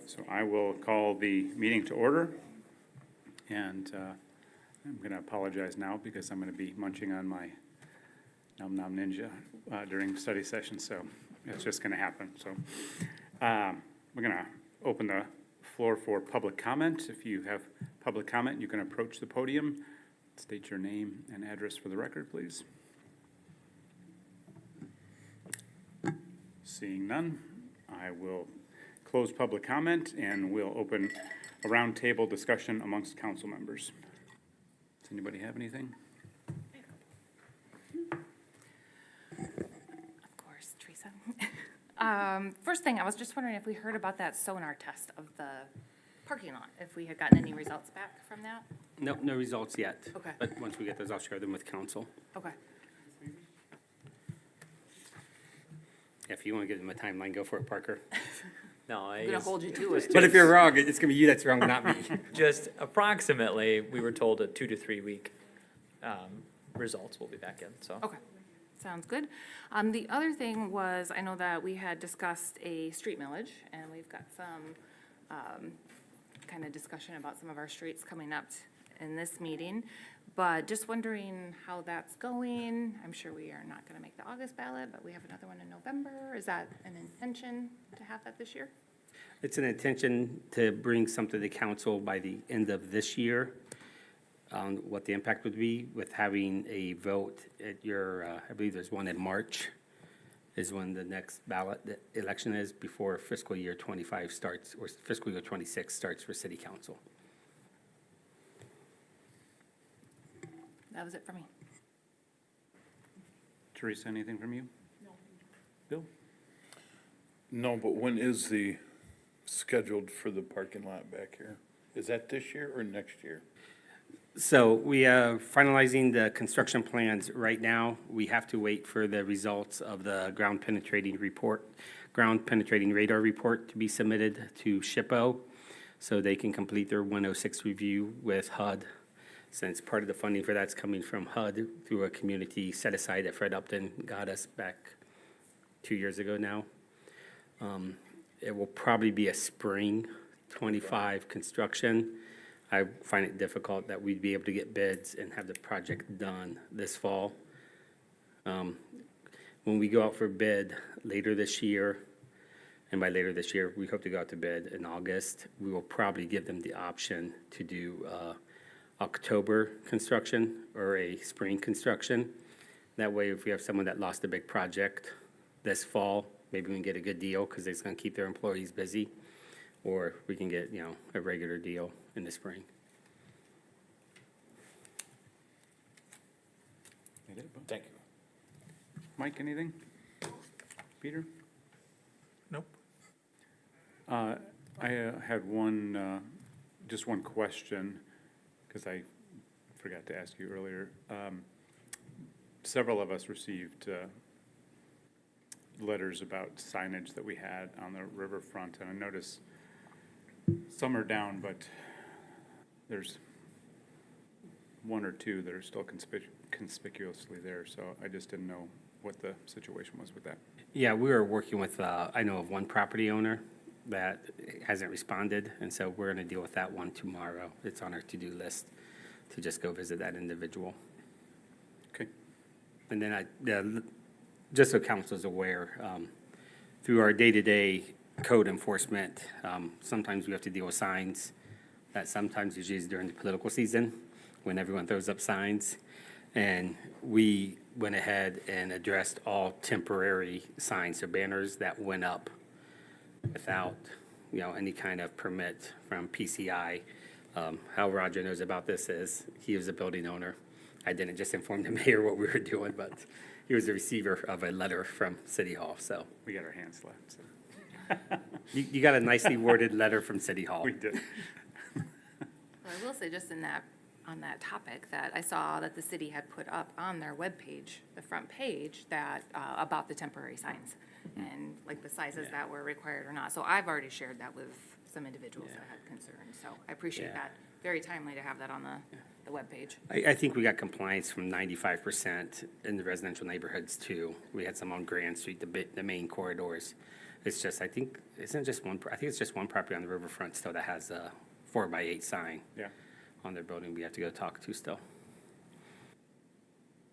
So I will call the meeting to order, and I'm going to apologize now because I'm going to be munching on my Nom Nom Ninja during study session, so it's just going to happen. So we're going to open the floor for public comment. If you have public comment, you can approach the podium. State your name and address for the record, please. Seeing none, I will close public comment and we'll open a roundtable discussion amongst council members. Does anybody have anything? Of course, Teresa. First thing, I was just wondering if we heard about that sonar test of the parking lot, if we had gotten any results back from that? No, no results yet. Okay. But once we get those, I'll share them with council. Okay. If you want to give them a timeline, go for it, Parker. No, I'm gonna hold you to it. But if you're wrong, it's gonna be you that's wrong, not me. just approximately, we were told a 2 to 3 week results will be back in, so. Okay, sounds good. The other thing was, I know that we had discussed a street millage, and we've got some kind of discussion about some of our streets coming up in this meeting, but just wondering how that's going. I'm sure we are not gonna make the August ballot, but we have another one in November. Is that an intention to have that this year? It's an intention to bring something to council by the end of this year on what the impact would be with having a vote at your, I believe there's one in March, is when the next ballot election is before fiscal year 25 starts, or fiscal year 26 starts for city council. That was it for me. Teresa, anything from you? No. Bill? No, but when is the scheduled for the parking lot back here? Is that this year or next year? So we are finalizing the construction plans right now. We have to wait for the results of the ground penetrating radar report to be submitted to SHPO so they can complete their 106 review with HUD. Since part of the funding for that's coming from HUD through a community set aside that Fred Upton got us back 2 years ago now. It will probably be a spring 25 construction. I find it difficult that we'd be able to get bids and have the project done this fall. When we go out for bid later this year, and by later this year, we hope to go out to bid in August, we will probably give them the option to do October construction or a spring construction. That way, if we have someone that lost a big project this fall, maybe we can get a good deal because it's going to keep their employees busy. Or we can get, a regular deal in the spring. Thank you. Mike, anything? Peter? Nope. I had one, just one question, because I forgot to ask you earlier. Several of us received letters about signage that we had on the riverfront, and I noticed some are down, but there's one or two that are still conspicuously there, so I just didn't know what the situation was with that. Yeah, we were working with, I know of one property owner that hasn't responded, and so we're going to deal with that one tomorrow. It's on our to-do list to just go visit that individual. Okay. And then just so council's aware, through our day-to-day code enforcement, sometimes we have to deal with signs. That sometimes usually is during the political season when everyone throws up signs. And we went ahead and addressed all temporary signs or banners that went up without, any kind of permit from PCI. How Roger knows about this is he was a building owner. I didn't just inform the mayor what we were doing, but he was the receiver of a letter from City Hall, so. We got our hands slapped, so. You got a nicely worded letter from City Hall. We did. Well, I will say just on that topic, that I saw that the city had put up on their webpage, the front page, that, about the temporary signs and like the sizes that were required or not. So I've already shared that with some individuals that had concerns. So I appreciate Yeah. that. Very timely to have that on the webpage. I think we got compliance from 95% in the residential neighborhoods too. We had some on Grand Street, the main corridors. It's just, I think, isn't it just one, I think it's just one property on the riverfront still that has a 4x8 sign Yeah, on their building we have to go talk to still.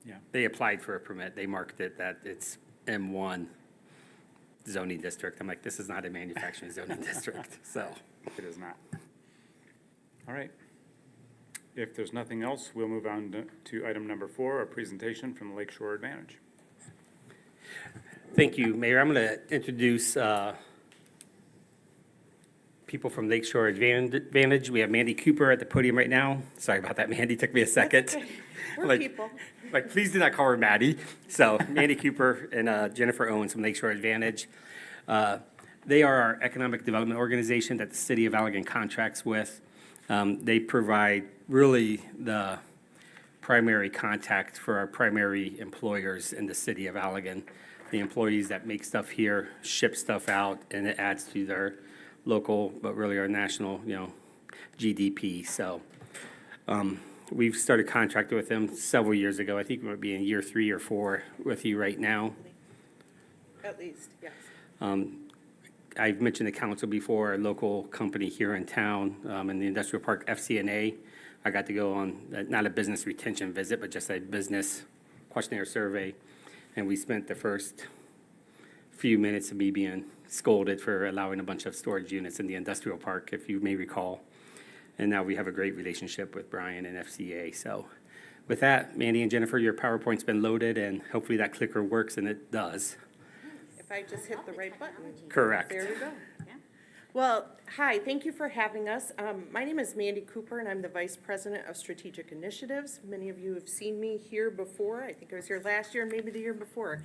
yeah. They applied for a permit, they marked it that it's M1 zoning district. I'm like, this is not a manufacturing zoning district, so. It is not. All right. If there's nothing else, we'll move on to item number 4, a presentation from the Lakeshore Advantage. Thank you, Mayor. I'm going to introduce people from Lakeshore Advantage. We have Mandy Cooper at the podium right now. Sorry about that, Mandy, took me a second. We're people. Like, please do not call her Maddie. So Mandy Cooper and Jennifer Owens from Lakeshore Advantage. They are our economic development organization that the city of Allegan contracts with. They provide really the primary contact for our primary employers in the city of Allegan. The employees that make stuff here, ship stuff out, and it adds to their local, but really our national, GDP. So we've started contracting with them several years ago. I think we might be in year 3 or 4 with you right now. At least, yes. I've mentioned the council before, a local company here in town, in the industrial park, FCNA. I got to go on, not a business retention visit, but just a business questionnaire survey. And we spent the first few minutes of me being scolded for allowing a bunch of storage units in the industrial park, if you may recall. And now we have a great relationship with Brian and FCA. So with that, Mandy and Jennifer, your PowerPoint's been loaded, and hopefully that clicker works, and it does. If I just hit the right button. Correct. There we go. Well, hi, thank you for having us. My name is Mandy Cooper, and I'm the Vice President of Strategic Initiatives. Many of you have seen me here before. I think I was here last year and maybe the year before.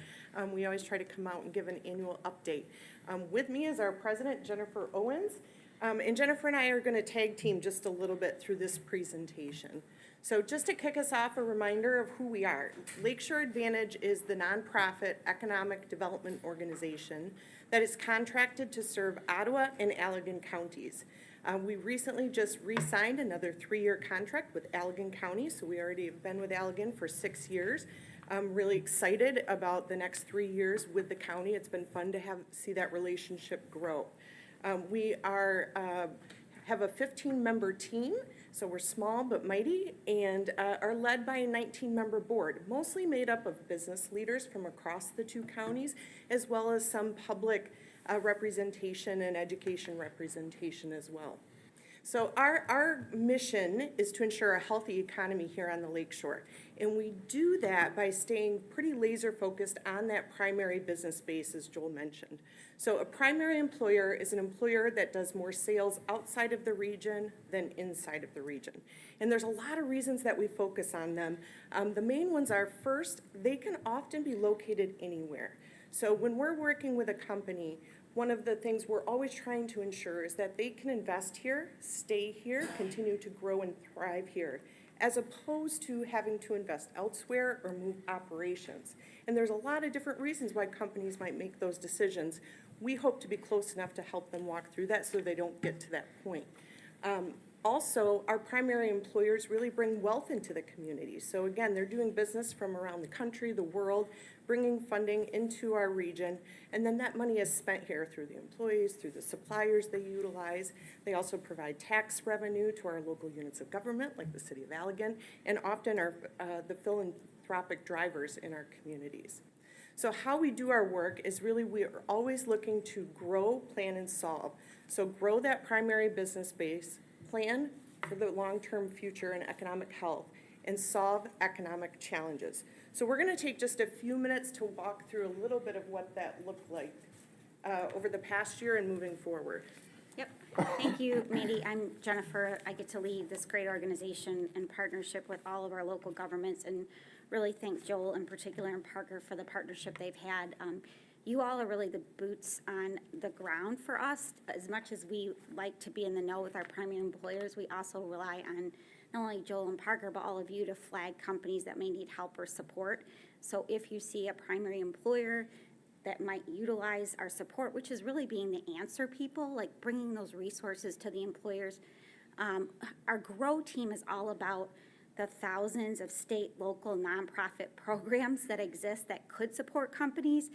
We always try to come out and give an annual update. With me is our President, Jennifer Owens. And Jennifer and I are going to tag team just a little bit through this presentation. So just to kick us off, a reminder of who we are. Lakeshore Advantage is the nonprofit economic development organization that is contracted to serve Ottawa and Allegan counties. We recently just re-signed another 3-year contract with Allegan County, so we already have been with Allegan for 6 years. I'm really excited about the next 3 years with the county. It's been fun to see that relationship grow. We have a 15-member team, so we're small but mighty, and are led by a 19-member board, mostly made up of business leaders from across the 2 counties, as well as some public representation and education representation as well. So our mission is to ensure a healthy economy here on the Lakeshore, and we do that by staying pretty laser focused on that primary business base, as Joel mentioned. So a primary employer is an employer that does more sales outside of the region than inside of the region. And there's a lot of reasons that we focus on them. The main ones are, first, they can often be located anywhere. So when we're working with a company, one of the things we're always trying to ensure is that they can invest here, stay here, continue to grow and thrive here, as opposed to having to invest elsewhere or move operations. And there's a lot of different reasons why companies might make those decisions. We hope to be close enough to help them walk through that so they don't get to that point. Also, our primary employers really bring wealth into the community. So again, they're doing business from around the country, the world, bringing funding into our region, and then that money is spent here through the employees, through the suppliers they utilize. They also provide tax revenue to our local units of government, like the city of Allegan, and often are the philanthropic drivers in our communities. So how we do our work is really we are always looking to grow, plan, and solve. So grow that primary business base, plan for the long-term future and economic health, and solve economic challenges. So we're going to take just a few minutes to walk through a little bit of what that looked like over the past year and moving forward. Yep. Thank you, Mandy. I'm Jennifer. I get to lead this great organization in partnership with all of our local governments, and really thank Joel in particular and Parker for the partnership they've had. You all are really the boots on the ground for us. As much as we like to be in the know with our primary employers, we also rely on not only Joel and Parker, but all of you to flag companies that may need help or support. So if you see a primary employer that might utilize our support, which is really being the answer people, like bringing those resources to the employers. Our GROW team is all about the thousands of state, local, nonprofit programs that exist that could support companies.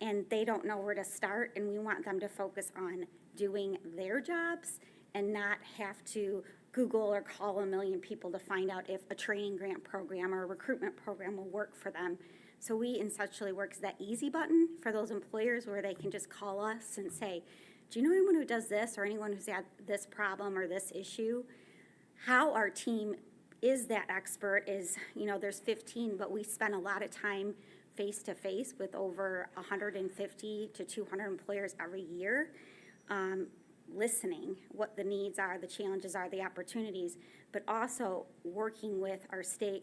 and they don't know where to start, and we want them to focus on doing their jobs and not have to Google or call a million people to find out if a training grant program or a recruitment program will work for them. So we essentially work as that easy button for those employers where they can just call us and say, do you know anyone who does this or anyone who's had this problem or this issue? How our team is that expert is, there's 15, but we spend a lot of time face-to-face with over 150 to 200 employers every year, listening what the needs are, the challenges are, the opportunities, but also working with our state,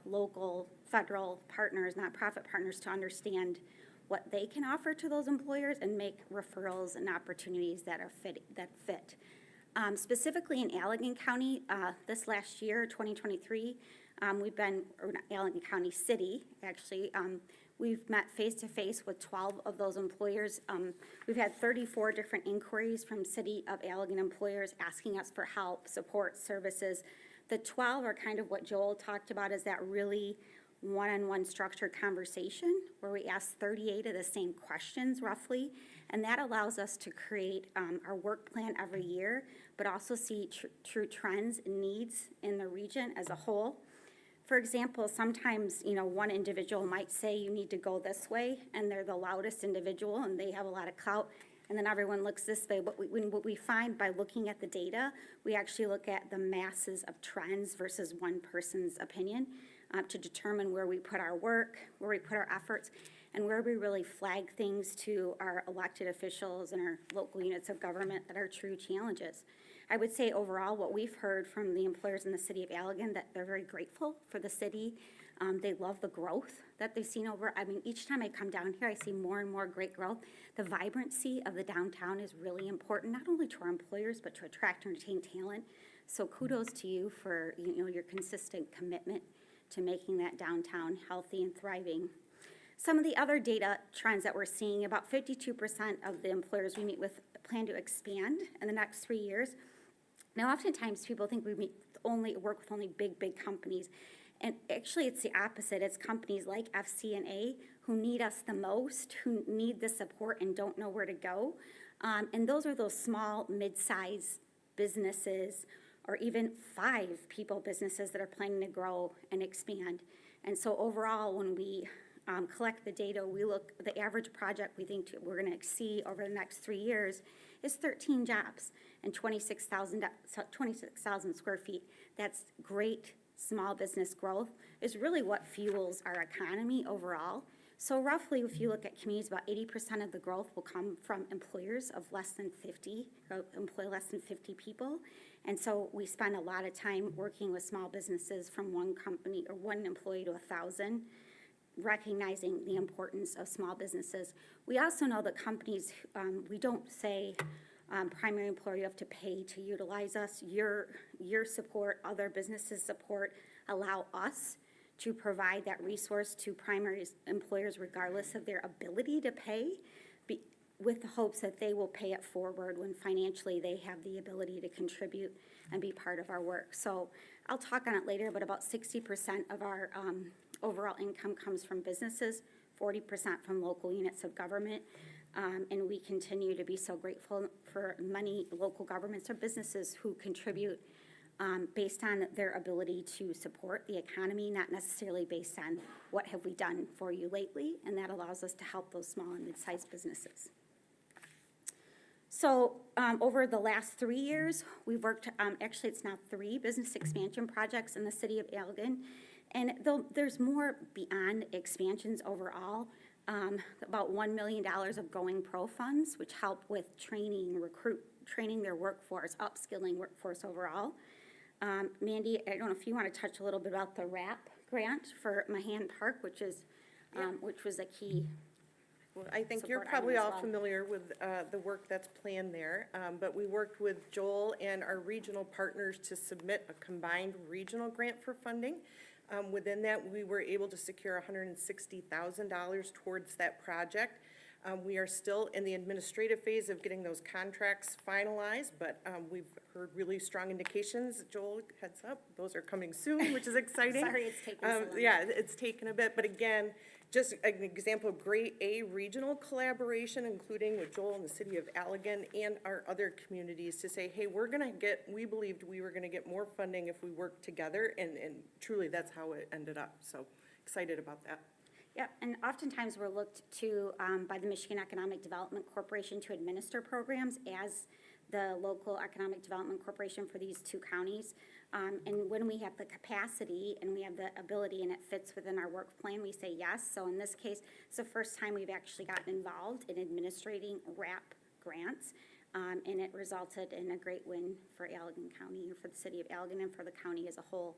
local, federal partners, nonprofit partners to understand what they can offer to those employers and make referrals and opportunities that fit. Specifically in Allegan County, this last year, 2023, or not Allegan County City, actually, we've met face-to-face with 12 of those employers. We've had 34 different inquiries from City of Allegan employers asking us for help, support, services. The 12 are kind of what Joel talked about, is that really one-on-one structured conversation where we ask 38 of the same questions roughly, and that allows us to create our work plan every year, but also see true trends and needs in the region as a whole. For example, sometimes, one individual might say you need to go this way, and they're the loudest individual, and they have a lot of clout, and then everyone looks this way. But what we find by looking at the data, we actually look at the masses of trends versus one person's opinion to determine where we put our work, where we put our efforts, and where we really flag things to our elected officials and our local units of government that are true challenges. I would say overall, what we've heard from the employers in the city of Allegan, that they're very grateful for the city. They love the growth that they've seen each time I come down here, I see more and more great growth. The vibrancy of the downtown is really important, not only to our employers, but to attract and retain talent. So kudos to you for, your consistent commitment to making that downtown healthy and thriving. Some of the other data trends that we're seeing, about 52% of the employers we meet with plan to expand in the next 3 years. Now, oftentimes people think we work with only big companies. And actually, it's the opposite. It's companies like FCNA who need us the most, who need the support and don't know where to go. And those are those small, mid-size businesses, or even 5 people businesses that are planning to grow and expand. And so overall, when we collect the data, the average project we think we're going to exceed over the next 3 years is 13 jobs and 26,000 square feet. That's great. Small business growth is really what fuels our economy overall. So roughly, if you look at communities, about 80% of the growth will come from employers of employ less than 50 people. And so we spend a lot of time working with small businesses from one company or one employee to 1,000, recognizing the importance of small businesses. We also know that companies, we don't say, primary employer, you have to pay to utilize us. Your support, other businesses' support, allow us to provide that resource to primary employers regardless of their ability to pay, with the hopes that they will pay it forward when financially they have the ability to contribute and be part of our work. So I'll talk on it later, but about 60% of our overall income comes from businesses, 40% from local units of government. And we continue to be so grateful for many local governments or businesses who contribute based on their ability to support the economy, not necessarily based on what have we done for you lately, and that allows us to help those small and mid-sized businesses. So over the last 3 years, we've worked, actually it's now 3 business expansion projects in the city of Allegan, and there's more beyond expansions overall. About $1 million of Going Pro funds, which help with training their workforce, upskilling workforce overall. Mandy, I don't know if you want to touch a little bit about the RAP grant for Mahan Park, which was a key. Well, I think you're support probably item as all well. familiar with the work that's planned there, but we worked with Joel and our regional partners to submit a combined regional grant for funding. Within that, we were able to secure $160,000 towards that project. We are still in the administrative phase of getting those contracts finalized, but we've heard really strong indications. Joel, heads up, those are coming soon, which is exciting. Sorry it's taken so long. Yeah, it's taken a bit, but again, just an example of grade A regional collaboration, including with Joel and the city of Allegan and our other communities to say, hey, we believed we were gonna get more funding if we worked together, and truly that's how it ended up. So excited about that. Yep, and oftentimes we're looked to by the Michigan Economic Development Corporation to administer programs as the local economic development corporation for these two counties. And when we have the capacity and we have the ability and it fits within our work plan, we say yes. So in this case, it's the first time we've actually gotten involved in administrating RAP grants. And it resulted in a great win for Allegan County, or for the city of Allegan and for the county as a whole.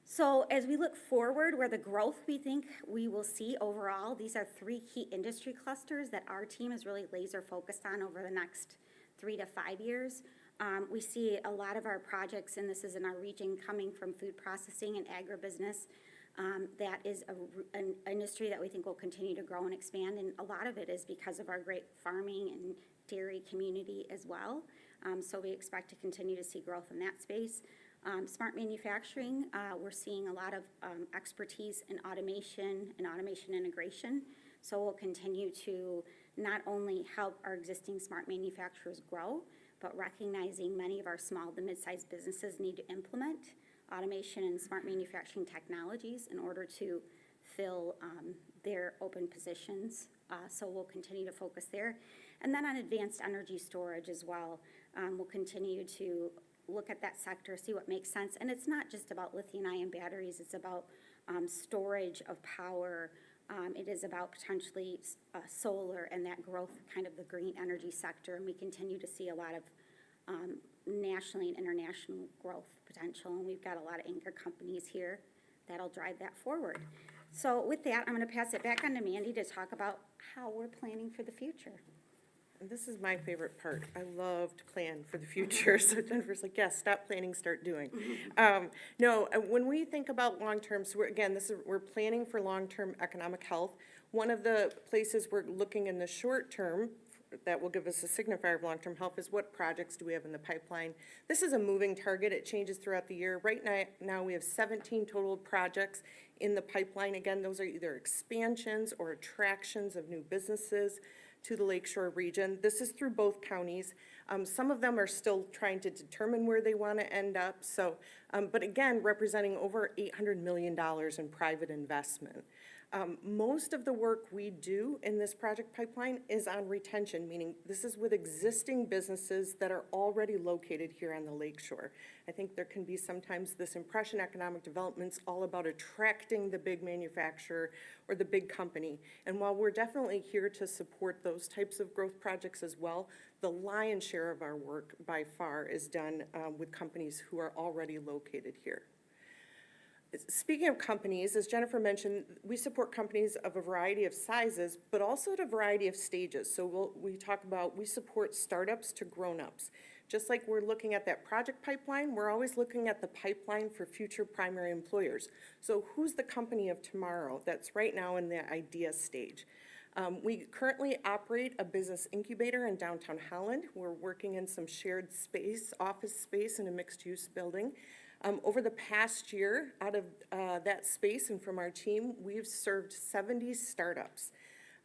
So as we look forward, where the growth we think we will see overall, these are three key industry clusters that our team is really laser focused on over the next 3 to 5 years. We see a lot of our projects, and this is in our region, coming from food processing and agribusiness. That is an industry that we think will continue to grow and expand, and a lot of it is because of our great farming and dairy community as well. So we expect to continue to see growth in that space. Smart manufacturing, we're seeing a lot of expertise in automation and automation integration. So we'll continue to not only help our existing smart manufacturers grow, but recognizing many of our small to mid-sized businesses need to implement automation and smart manufacturing technologies in order to fill their open positions. So we'll continue to focus there. And then on advanced energy storage as well, we'll continue to look at that sector, see what makes sense. And it's not just about lithium-ion batteries, it's about storage of power. It is about potentially solar and that growth, kind of the green energy sector. And we continue to see a lot of nationally and international growth potential. And we've got a lot of anchor companies here that'll drive that forward. So with that, I'm going to pass it back on to Mandy to talk about how we're planning for the future. And this is my favorite part. I love to plan for the future. So Jennifer's like, yes, stop planning, start doing. No, when we think about long-term, so we're planning for long-term economic health. One of the places we're looking in the short term that will give us a signifier of long-term health is what projects do we have in the pipeline. This is a moving target. It changes throughout the year. Right now we have 17 total projects in the pipeline. Again, those are either expansions or attractions of new businesses to the Lakeshore region. This is through both counties. Some of them are still trying to determine where they want to end up. So, but again, representing over $800 million in private investment. Most of the work we do in this project pipeline is on retention, meaning this is with existing businesses that are already located here on the Lakeshore. I think there can be sometimes this impression economic development's all about attracting the big manufacturer or the big company. And while we're definitely here to support those types of growth projects as well, the lion's share of our work by far is done with companies who are already located here. Speaking of companies, as Jennifer mentioned, we support companies of a variety of sizes, but also at a variety of stages. So we support startups to grown-ups. Just like we're looking at that project pipeline, we're always looking at the pipeline for future primary employers. So who's the company of tomorrow that's right now in the idea stage? We currently operate a business incubator in downtown Holland. We're working in some shared space, office space in a mixed-use building. Over the past year, out of that space and from our team, we've served 70 startups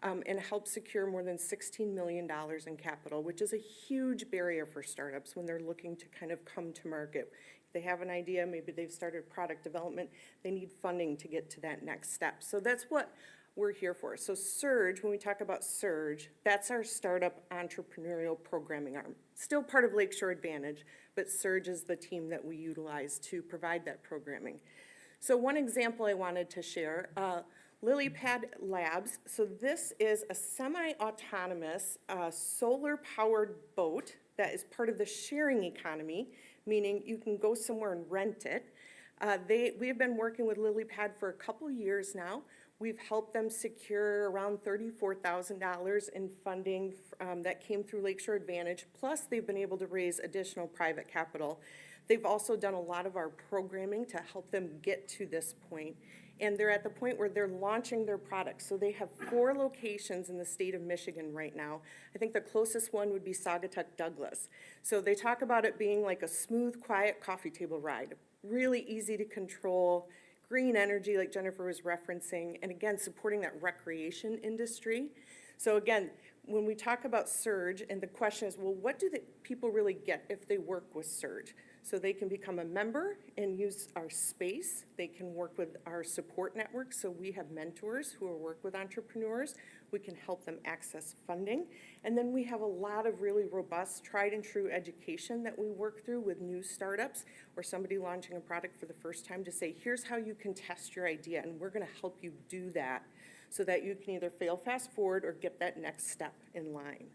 and helped secure more than $16 million in capital, which is a huge barrier for startups when they're looking to kind of come to market. If they have an idea, maybe they've started product development, they need funding to get to that next step. So that's what we're here for. So Surge, when we talk about Surge, that's our startup entrepreneurial programming arm. Still part of Lakeshore Advantage, but Surge is the team that we utilize to provide that programming. So one example I wanted to share, LilyPad Labs. So this is a semi-autonomous solar-powered boat that is part of the sharing economy, meaning you can go somewhere and rent it. We have been working with LilyPad for a couple years now. We've helped them secure around $34,000 in funding that came through Lakeshore Advantage, plus they've been able to raise additional private capital. They've also done a lot of our programming to help them get to this point. and they're at the point where they're launching their products. So they have 4 locations in the state of Michigan right now. I think the closest one would be Saugatuck Douglas. So they talk about it being like a smooth, quiet coffee table ride, really easy to control, green energy like Jennifer was referencing, and again, supporting that recreation industry. So again, when we talk about Surge, and the question is, well, what do the people really get if they work with Surge? So they can become a member and use our space. They can work with our support network. So we have mentors who work with entrepreneurs. We can help them access funding. And then we have a lot of really robust, tried and true education that we work through with new startups or somebody launching a product for the first time to say, here's how you can test your idea, and we're gonna help you do that so that you can either fail fast forward or get that next step in line.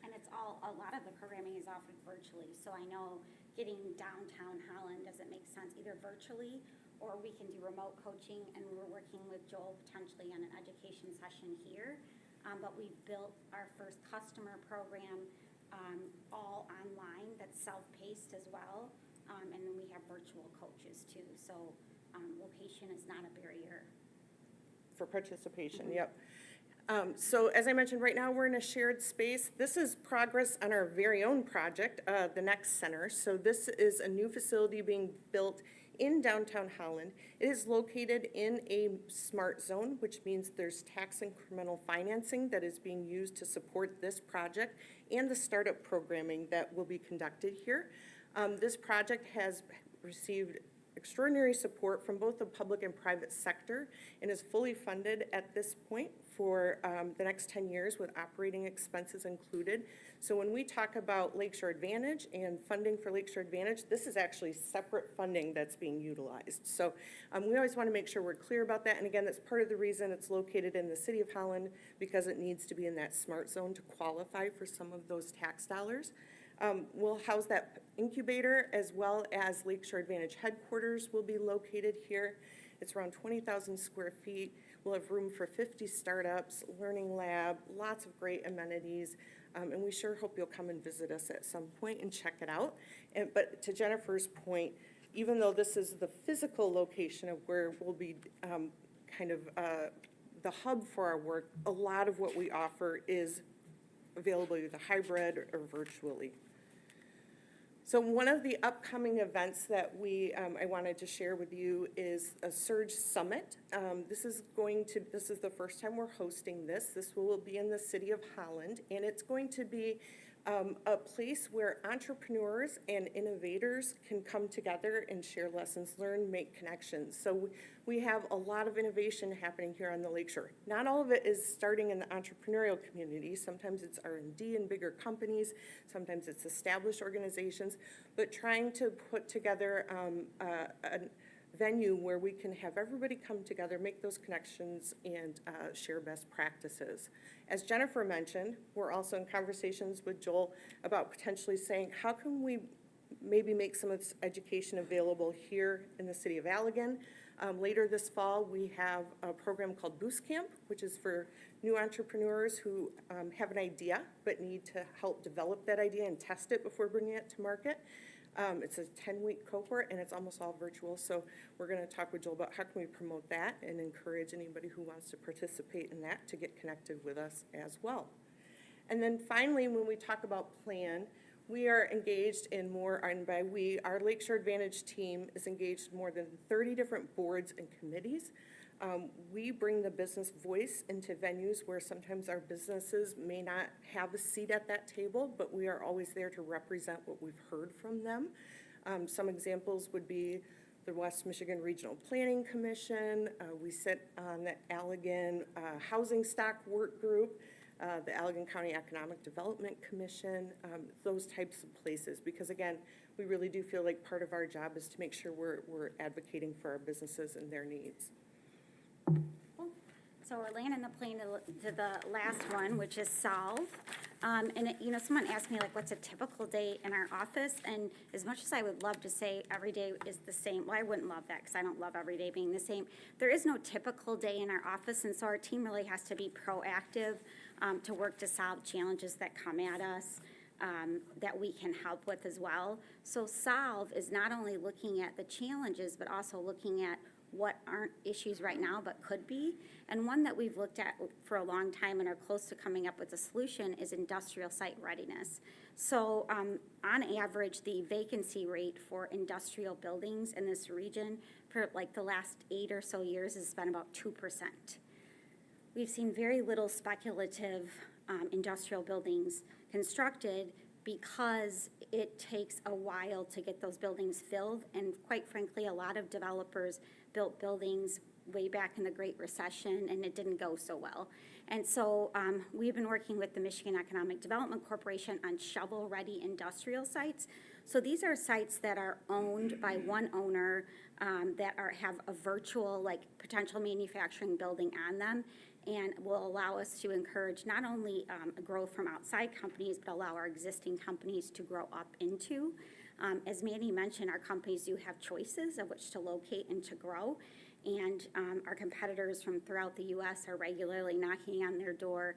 And it's all, a lot of the programming is offered virtually, so I know getting downtown Holland doesn't make sense either virtually, or we can do remote coaching, and we're working with Joel potentially on an education session here. But we've built our first customer program, all online, that's self-paced as well. And then we have virtual coaches too, so, location is not a barrier. For participation, yep. So as I mentioned, right now we're in a shared space. This is progress on our very own project, the Next Center. So this is a new facility being built in downtown Holland. It is located in a smart zone, which means there's tax incremental financing that is being used to support this project and the startup programming that will be conducted here. This project has received extraordinary support from both the public and private sector and is fully funded at this point for the next 10 years with operating expenses included. So when we talk about Lakeshore Advantage and funding for Lakeshore Advantage, this is actually separate funding that's being utilized. So we always want to make sure we're clear about that. And again, that's part of the reason it's located in the city of Holland, because it needs to be in that smart zone to qualify for some of those tax dollars. We'll house that incubator, as well as Lakeshore Advantage headquarters will be located here. It's around 20,000 square feet. We'll have room for 50 startups, learning lab, lots of great amenities, and we sure hope you'll come and visit us at some point and check it out. But to Jennifer's point, even though this is the physical location of where we'll be the hub for our work, a lot of what we offer is available either hybrid or virtually. So one of the upcoming events that I wanted to share with you is a Surge Summit. This is the first time we're hosting this. This will be in the city of Holland, and it's going to be a place where entrepreneurs and innovators can come together and share lessons learned, make connections. So we have a lot of innovation happening here on the Lakeshore. Not all of it is starting in the entrepreneurial community. Sometimes it's R&D in bigger companies. Sometimes it's established organizations. But trying to put together a venue where we can have everybody come together, make those connections, and share best practices. As Jennifer mentioned, we're also in conversations with Joel about potentially saying, how can we maybe make some of this education available here in the city of Allegan? Later this fall, we have a program called Boost Camp, which is for new entrepreneurs who have an idea but need to help develop that idea and test it before bringing it to market. It's a 10-week cohort, and it's almost all virtual, so we're going to talk with Joel about how can we promote that and encourage anybody who wants to participate in that to get connected with us as well. And then finally, when we talk about plan, we are engaged in more, and by we, our Lakeshore Advantage team is engaged in more than 30 different boards and committees. We bring the business voice into venues where sometimes our businesses may not have a seat at that table, but we are always there to represent what we've heard from them. Some examples would be the West Michigan Regional Planning Commission. We sit on the Allegan Housing Stock Work Group, the Allegan County Economic Development Commission, those types of places. Because again, we really do feel like part of our job is to make sure we're advocating for our businesses and their needs. Cool. So we're landing the plane to the last one, which is solve. Someone asked me, like, what's a typical day in our office? And as much as I would love to say every day is the same, well, I wouldn't love that because I don't love every day being the same. There is no typical day in our office, and so our team really has to be proactive to work to solve challenges that come at us that we can help with as well. So solve is not only looking at the challenges, but also looking at what aren't issues right now but could be. And one that we've looked at for a long time and are close to coming up with a solution is industrial site readiness. So on average, the vacancy rate for industrial buildings in this region for like the last 8 or so years has been about 2%. We've seen very little speculative industrial buildings constructed because it takes a while to get those buildings filled. And quite frankly, a lot of developers built buildings way back in the Great Recession, and it didn't go so well. And so we've been working with the Michigan Economic Development Corporation on shovel-ready industrial sites. So these are sites that are owned by one owner that have a virtual, like, potential manufacturing building on them, and will allow us to encourage not only growth from outside companies, but allow our existing companies to grow up into. As Mandy mentioned, our companies do have choices of which to locate and to grow, and our competitors from throughout the U.S. are regularly knocking on their door.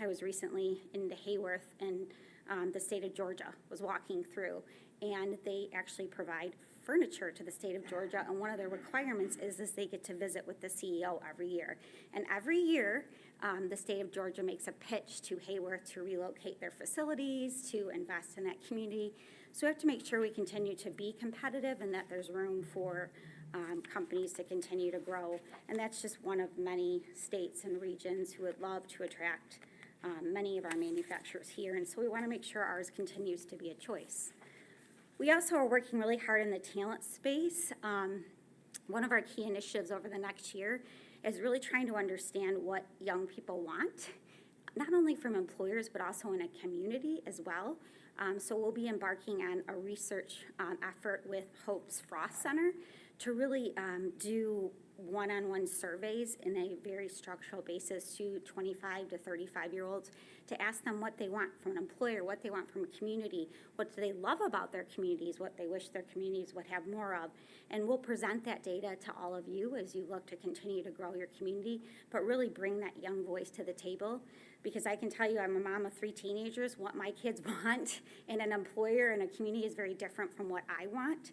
I was recently into Hayworth, and the state of Georgia was walking through, and they actually provide furniture to the state of Georgia, and one of their requirements is they get to visit with the CEO every year. And every year, the state of Georgia makes a pitch to Hayworth to relocate their facilities, to invest in that community. So we have to make sure we continue to be competitive and that there's room for companies to continue to grow. And that's just one of many states and regions who would love to attract many of our manufacturers here. And so we want to make sure ours continues to be a choice. We also are working really hard in the talent space. One of our key initiatives over the next year is really trying to understand what young people want, not only from employers, but also in a community as well. So we'll be embarking on a research effort with Hope's Frost Center to really do one-on-one surveys in a very structural basis to 25 to 35-year-olds to ask them what they want from an employer, what they want from a community, what do they love about their communities, what they wish their communities would have more of. And we'll present that data to all of you as you look to continue to grow your community, but really bring that young voice to the table. Because I can tell you, I'm a mom of 3 teenagers. What my kids want in an employer and a community is very different from what I want.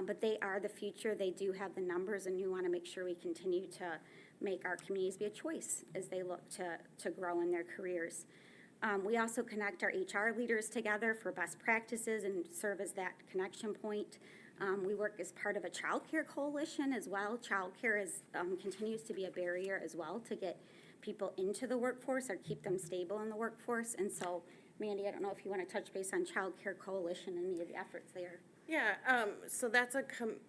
But they are the future. They do have the numbers, and we want to make sure we continue to make our communities be a choice as they look to grow in their careers. We also connect our HR leaders together for best practices and serve as that connection point. We work as part of a child care coalition as well. Child care continues to be a barrier as well to get people into the workforce or keep them stable in the workforce. And so, Mandy, I don't know if you want to touch base on Child Care Coalition and any of the efforts there. Yeah, so that's a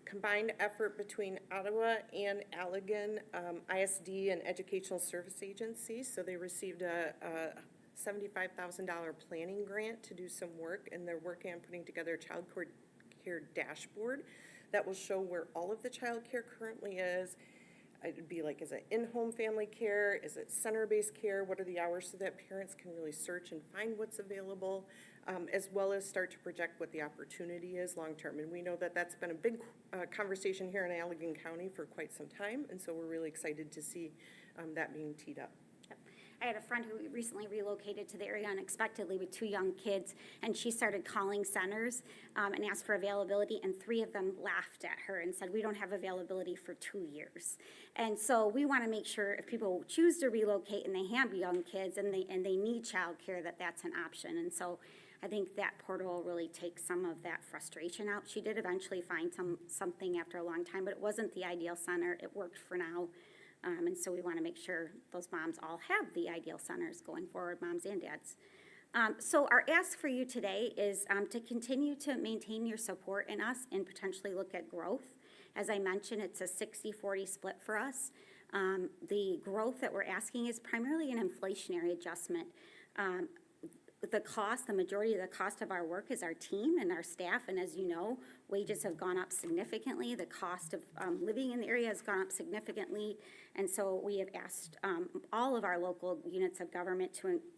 combined effort between Ottawa and Allegan, ISD and Educational Service Agency. So they received a $75,000 planning grant to do some work, and they're working on putting together a child care dashboard that will show where all of the child care currently is. It'd be like, is it in-home family care? Is it center-based care? What are the hours so that parents can really search and find what's available, as well as start to project what the opportunity is long-term. And we know that that's been a big conversation here in Allegan County for quite some time, and so we're really excited to see that being teed up. I had a friend who recently relocated to the area unexpectedly with 2 young kids, and she started calling centers and asked for availability, and 3 of them laughed at her and said, we don't have availability for 2 years. And so we want to make sure if people choose to relocate and they have young kids and they need childcare, that that's an option. And so I think that portal will really take some of that frustration out. She did eventually find something after a long time, but it wasn't the ideal center. It worked for now. And so we want to make sure those moms all have the ideal centers going forward, moms and dads. So our ask for you today is to continue to maintain your support in us and potentially look at growth. As I mentioned, it's a 60-40 split for us. The growth that we're asking is primarily an inflationary adjustment. The majority of the cost of our work is our team and our staff, and as you know, wages have gone up significantly. The cost of living in the area has gone up significantly, and so we have asked all of our local units of government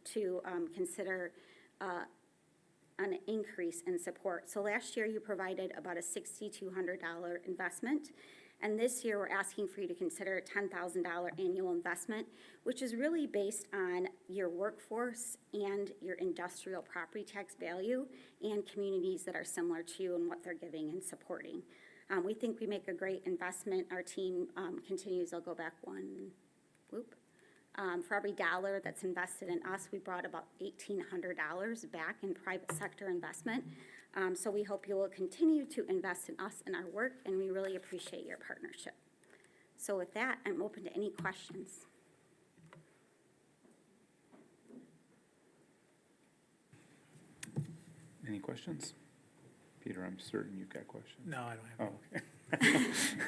to consider an increase in support. So last year you provided about a $6,200 investment. And this year, we're asking for you to consider a $10,000 annual investment, which is really based on your workforce and your industrial property tax value and communities that are similar to you and what they're giving and supporting. We think we make a great investment. Our team continues, I'll go back one, whoop. For every dollar that's invested in us, we brought about $1,800 back in private sector investment. So we hope you will continue to invest in us and our work, and we really appreciate your partnership. So with that, I'm open to any questions. Any questions? Peter, I'm certain you've got questions. No, I don't have.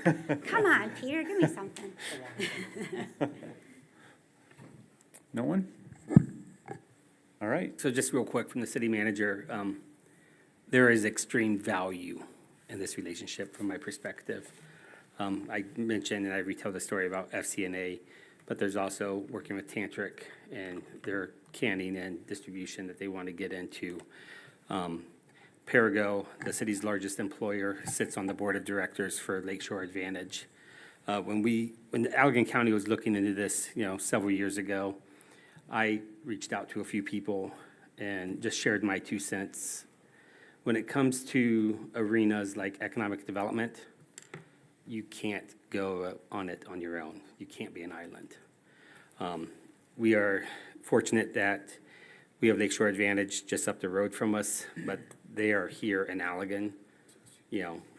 Oh, okay. Come on, Peter, give me something. No one? All right. So just real quick from the city manager, there is extreme value in this relationship from my perspective. I mentioned and I retell the story about FCNA, but there's also working with Tantric and their canning and distribution that they want to get into. Perigo, the city's largest employer, sits on the board of directors for Lakeshore Advantage. When Allegan County was looking into this, several years ago, I reached out to a few people and just shared my 2 cents. When it comes to arenas like economic development, you can't go on it on your own. You can't be an island. We are fortunate that we have Lakeshore Advantage just up the road from us, but they are here in Allegan,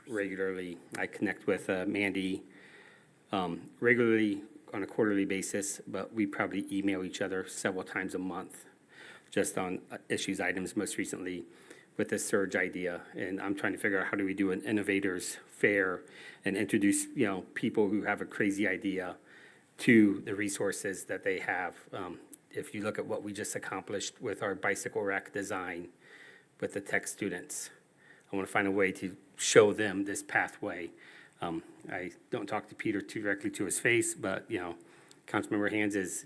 regularly. I connect with Mandy regularly on a quarterly basis, but we probably email each other several times a month just on issues, items, most recently with this surge idea. And I'm trying to figure out how do we do an innovators fair and introduce, people who have a crazy idea to the resources that they have. If you look at what we just accomplished with our bicycle rack design with the tech students, I want to find a way to show them this pathway. I don't talk to Peter too directly to his face, but, Councilmember Hands'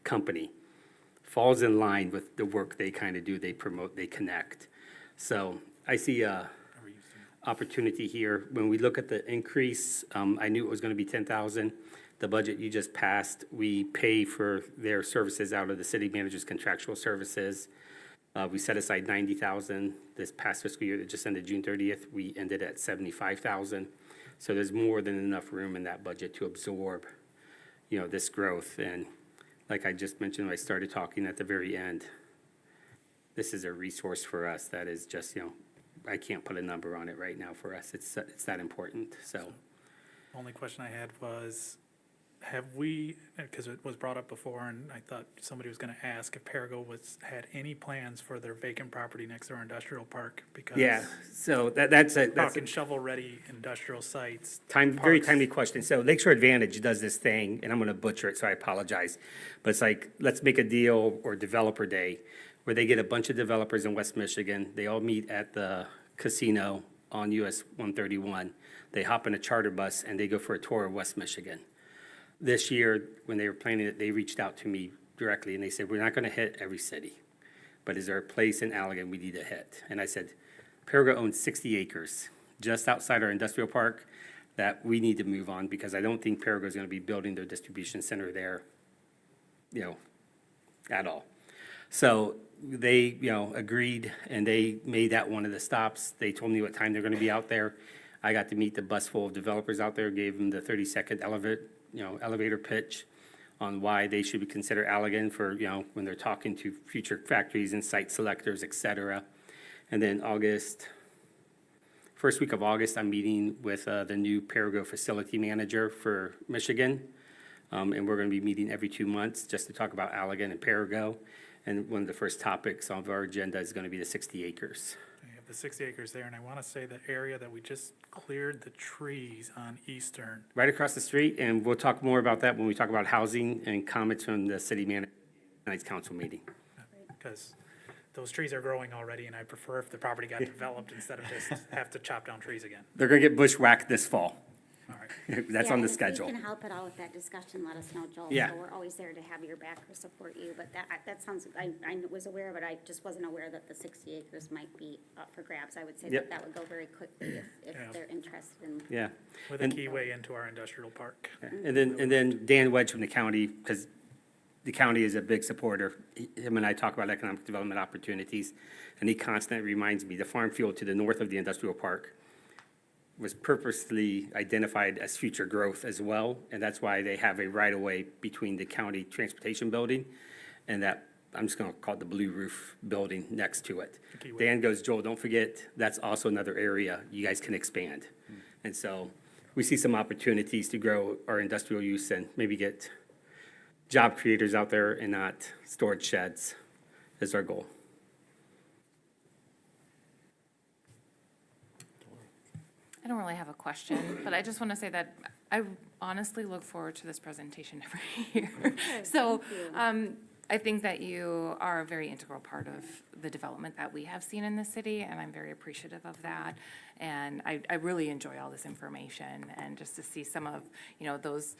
company falls in line with the work they kind of do. They promote, they connect. So I see a opportunity here. When we look at the increase, I knew it was going to be 10,000. The budget you just passed, we pay for their services out of the city manager's contractual services. We set aside 90,000 this past fiscal year that just ended June 30th. We ended at 75,000. So there's more than enough room in that budget to absorb, this growth. And like I just mentioned when I started talking at the very end, this is a resource for us that is just, I can't put a number on it right now for us. It's that important, so. Only question I had was, have we, because it was brought up before, and I thought somebody was gonna ask if Perigo had any plans for their vacant property next to our industrial park? Because Yeah, so that's a talking shovel-ready industrial sites. very parks. timely question. So Lakeshore Advantage does this thing, and I'm gonna butcher it, so I apologize. But it's like, let's make a deal or developer day, where they get a bunch of developers in West Michigan. They all meet at the casino on US 131. They hop in a charter bus and they go for a tour of West Michigan. This year, when they were planning it, they reached out to me directly and they said, we're not gonna hit every city, but is there a place in Allegan we need to hit? And I said, Perigo owns 60 acres just outside our industrial park that we need to move on because I don't think Perigo is gonna be building their distribution center there, at all. So they, agreed and they made that one of the stops. They told me what time they're gonna be out there. I got to meet the bus full of developers out there, gave them the 30-second elevator pitch on why they should consider Allegan for, when they're talking to future factories and site selectors, et cetera. And then first week of August, I'm meeting with the new Perigo facility manager for Michigan. And we're gonna be meeting every 2 months just to talk about Allegan and Perigo. And one of the first topics on our agenda is gonna be the 60 acres. We have the 60 acres there, and I wanna say the area that we just cleared the trees on Eastern. Right across the street, and we'll talk more about that when we talk about housing and comments from the city manager tonight's council meeting. Because those trees are growing already, and I prefer if the property got developed instead of just have to chop down trees again. They're gonna get bushwhacked this fall. All right. That's Yeah, on the and schedule. If you can help at all with that discussion, let us know, Joel. Yeah. So we're always there to have your back or support you, but that sounds, I was aware, but I just wasn't aware that the 60 acres might be up for grabs. I would say Yep. that would go very quickly if Yeah. they're interested in. Yeah. With a And- keyway into our industrial park. And then Dan Wedge from the county, because the county is a big supporter. Him and I talk about economic development opportunities, and he constantly reminds me, the farm field to the north of the industrial park, was purposely identified as future growth as well, and that's why they have a right-of-way between the county transportation building and that, I'm just gonna call it the blue roof building next to it. Dan goes, Joel, don't forget, that's also another area you guys can expand. And so we see some opportunities to grow our industrial use and maybe get job creators out there and not storage sheds is our goal. I don't really have a question, but I just want to say that I honestly look forward to this presentation every year. So I think that you are a very integral part of the development that we have seen in the city, and I'm very appreciative of that. And I really enjoy all this information and just to see some of, you know, those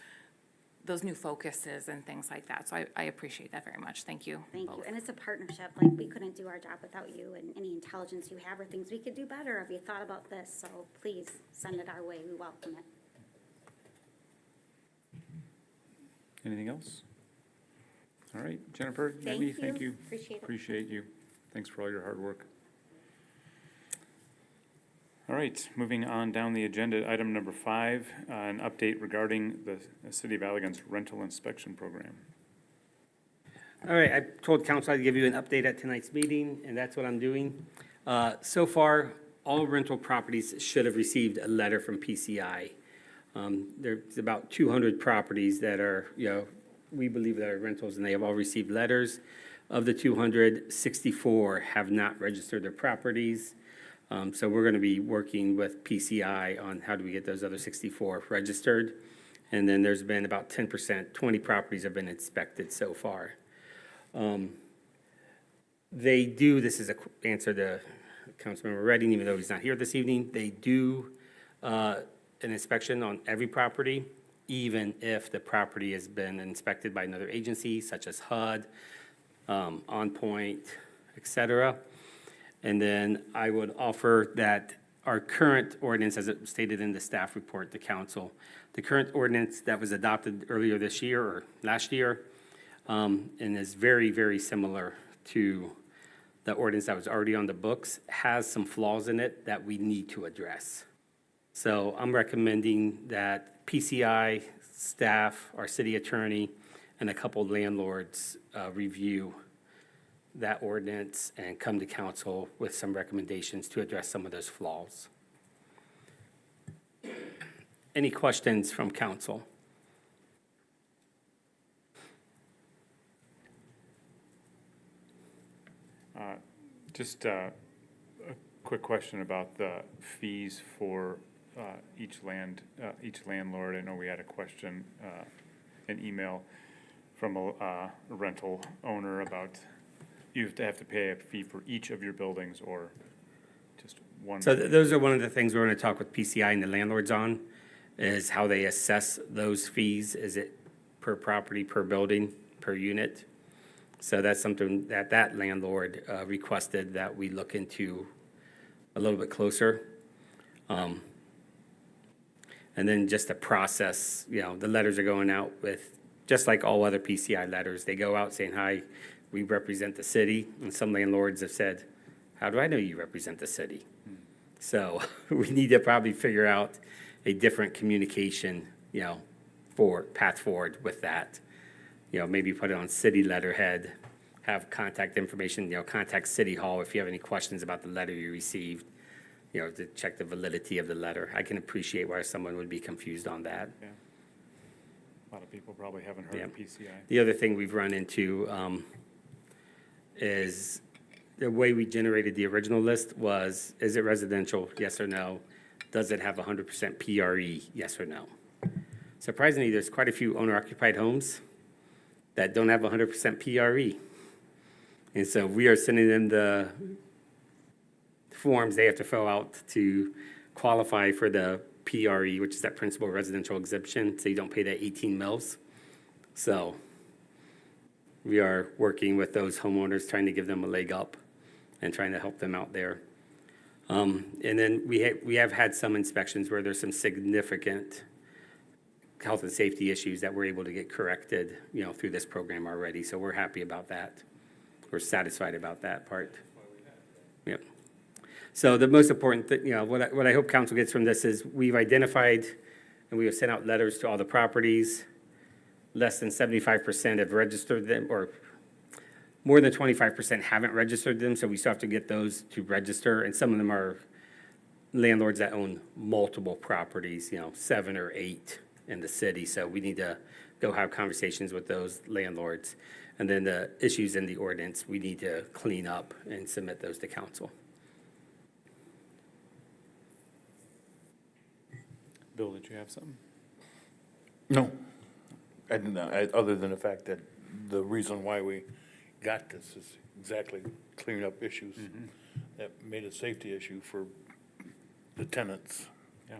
new focuses and things like that. So I appreciate that very much. Thank you. Thank you. both. And it's a partnership, like, we couldn't do our job without you, and any intelligence you have or things we could do better. Have you thought about this? So please send it our way. We welcome it. Anything else? All right, Jennifer, Debbie, thank you. Appreciate it. Appreciate you. Thanks for all your hard work. All right, moving on down the agenda, item number 5, an update regarding the City of Allegan's rental inspection program. All right, I told council I'd give you an update at tonight's meeting, and that's what I'm doing. So far, all rental properties should have received a letter from PCI. There's about 200 properties that are, you know, we believe that are rentals, and they have all received letters. Of the 200, 64 have not registered their properties. So we're going to be working with PCI on how do we get those other 64 registered. And then there's been about 10%, 20 properties have been inspected so far. They do, this is a answer to Councilmember Redding, even though he's not here this evening, they do an inspection on every property, even if the property has been inspected by another agency such as HUD, On Point, et cetera. And then I would offer that our current ordinance, as it stated in the staff report to council, the current ordinance that was adopted earlier this year or last year, and is very, very similar to the ordinance that was already on the books, has some flaws in it that we need to address. So I'm recommending that PCI, staff, our city attorney, and a couple landlords review that ordinance and come to council with some recommendations to address some of those flaws. Any questions from council? Just a quick question about the fees for each landlord. I know we had a question, an email from a rental owner about you have to pay a fee for each of your buildings or just one? So those are one of the things we're going to talk with PCI and the landlords on, is how they assess those fees. Is it per property, per building, per unit? So that's something that landlord requested that we look into a little bit closer. And then just the process, you know, the letters are going out with, just like all other PCI letters, they go out saying, hi, we represent the city. And some landlords have said, how do I know you represent the city? So we need to probably figure out a different communication, you know, for path forward with that. You know, maybe put it on city letterhead, have contact information, you know, contact City Hall if you have any questions about the letter you received, you know, to check the validity of the letter. I can appreciate why someone would be confused on that. Yeah. A lot of people probably haven't heard of PCI. The other thing we've run into is the way we generated the original list was, is it residential, yes or no? Does it have 100% PRE, yes or no? Surprisingly, there's quite a few owner-occupied homes that don't have 100% PRE. And so we are sending them the forms they have to fill out to qualify for the PRE, which is that principal residential exemption, so you don't pay that 18 mils. So we are working with those homeowners, trying to give them a leg up and trying to help them out there. And then we have had some inspections where there's some significant health and safety issues that we're able to get corrected, you know, through this program already. So we're happy about that. We're satisfied about that part. Yep. So the most important thing, what I hope council gets from this is we've identified and we have sent out letters to all the properties. Less than 75% have registered them, or more than 25% haven't registered them, so we still have to get those to register. And some of them are landlords that own multiple properties, 7 or 8 in the city. So we need to go have conversations with those landlords. And then the issues in the ordinance, we need to clean up and submit those to council. Bill, did you have something? No, I did not, other than the fact that the reason why we got this is exactly clearing up issues that made a safety issue for the tenants. Yeah,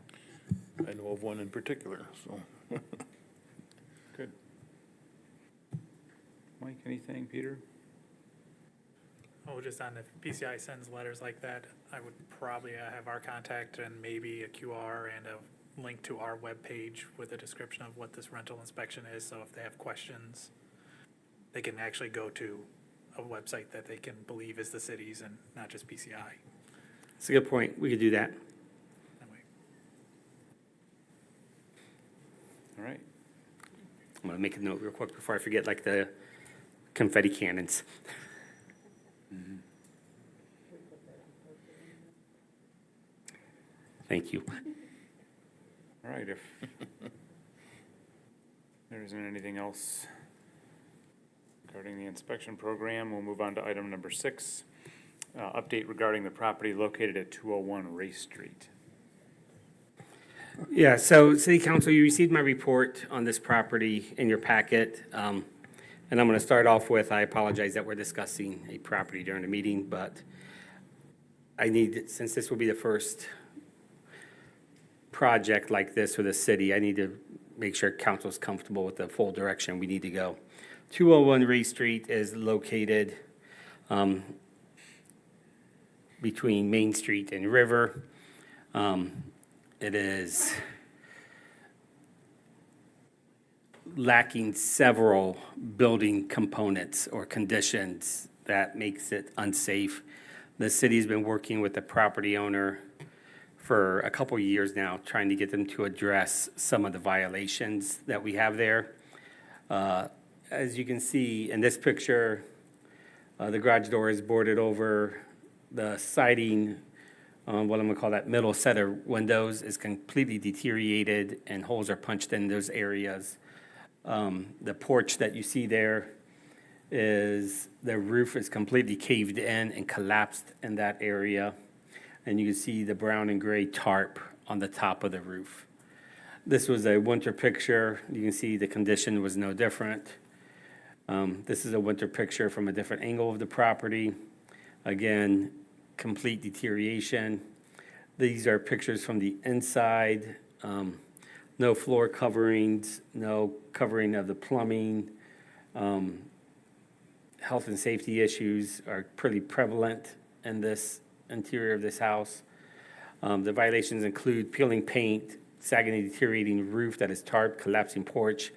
I know of one in particular, so. good. Mike, anything? Peter? Oh, just on if PCI sends letters like that, I would probably have our contact and maybe a QR and a link to our webpage with a description of what this rental inspection is, so if they have questions, they can actually go to a website that they can believe is the city's and not just PCI. That's a good point. We could do that. That way. All right. I'm going to make a note real quick before I forget, like the confetti cannons. Thank you. All right, if there isn't anything else regarding the inspection program, we'll move on to item number 6, update regarding the property located at 201 Race Street. Yeah, so City Council, you received my report on this property in your packet. And I'm going to start off with, I apologize that we're discussing a property during the meeting, but I need, since this will be the first project like this for the city, I need to make sure council's comfortable with the full direction we need to go. 201 Ray Street is located between Main Street and River. It is lacking several building components or conditions that makes it unsafe. The city's been working with the property owner for a couple of years now, trying to get them to address some of the violations that we have there. As you can see in this picture, the garage door is boarded over. The siding, what I'm gonna call that middle set of windows, is completely deteriorated and holes are punched in those areas. The porch that you see there is, the roof is completely caved in and collapsed in that area. And you can see the brown and gray tarp on the top of the roof. This was a winter picture. You can see the condition was no different. This is a winter picture from a different angle of the property. Again, complete deterioration. These are pictures from the inside. No floor coverings, no covering of the plumbing. Health and safety issues are pretty prevalent in this interior of this house. The violations include peeling paint, sagging and deteriorating roof that is tarped, collapsing porch.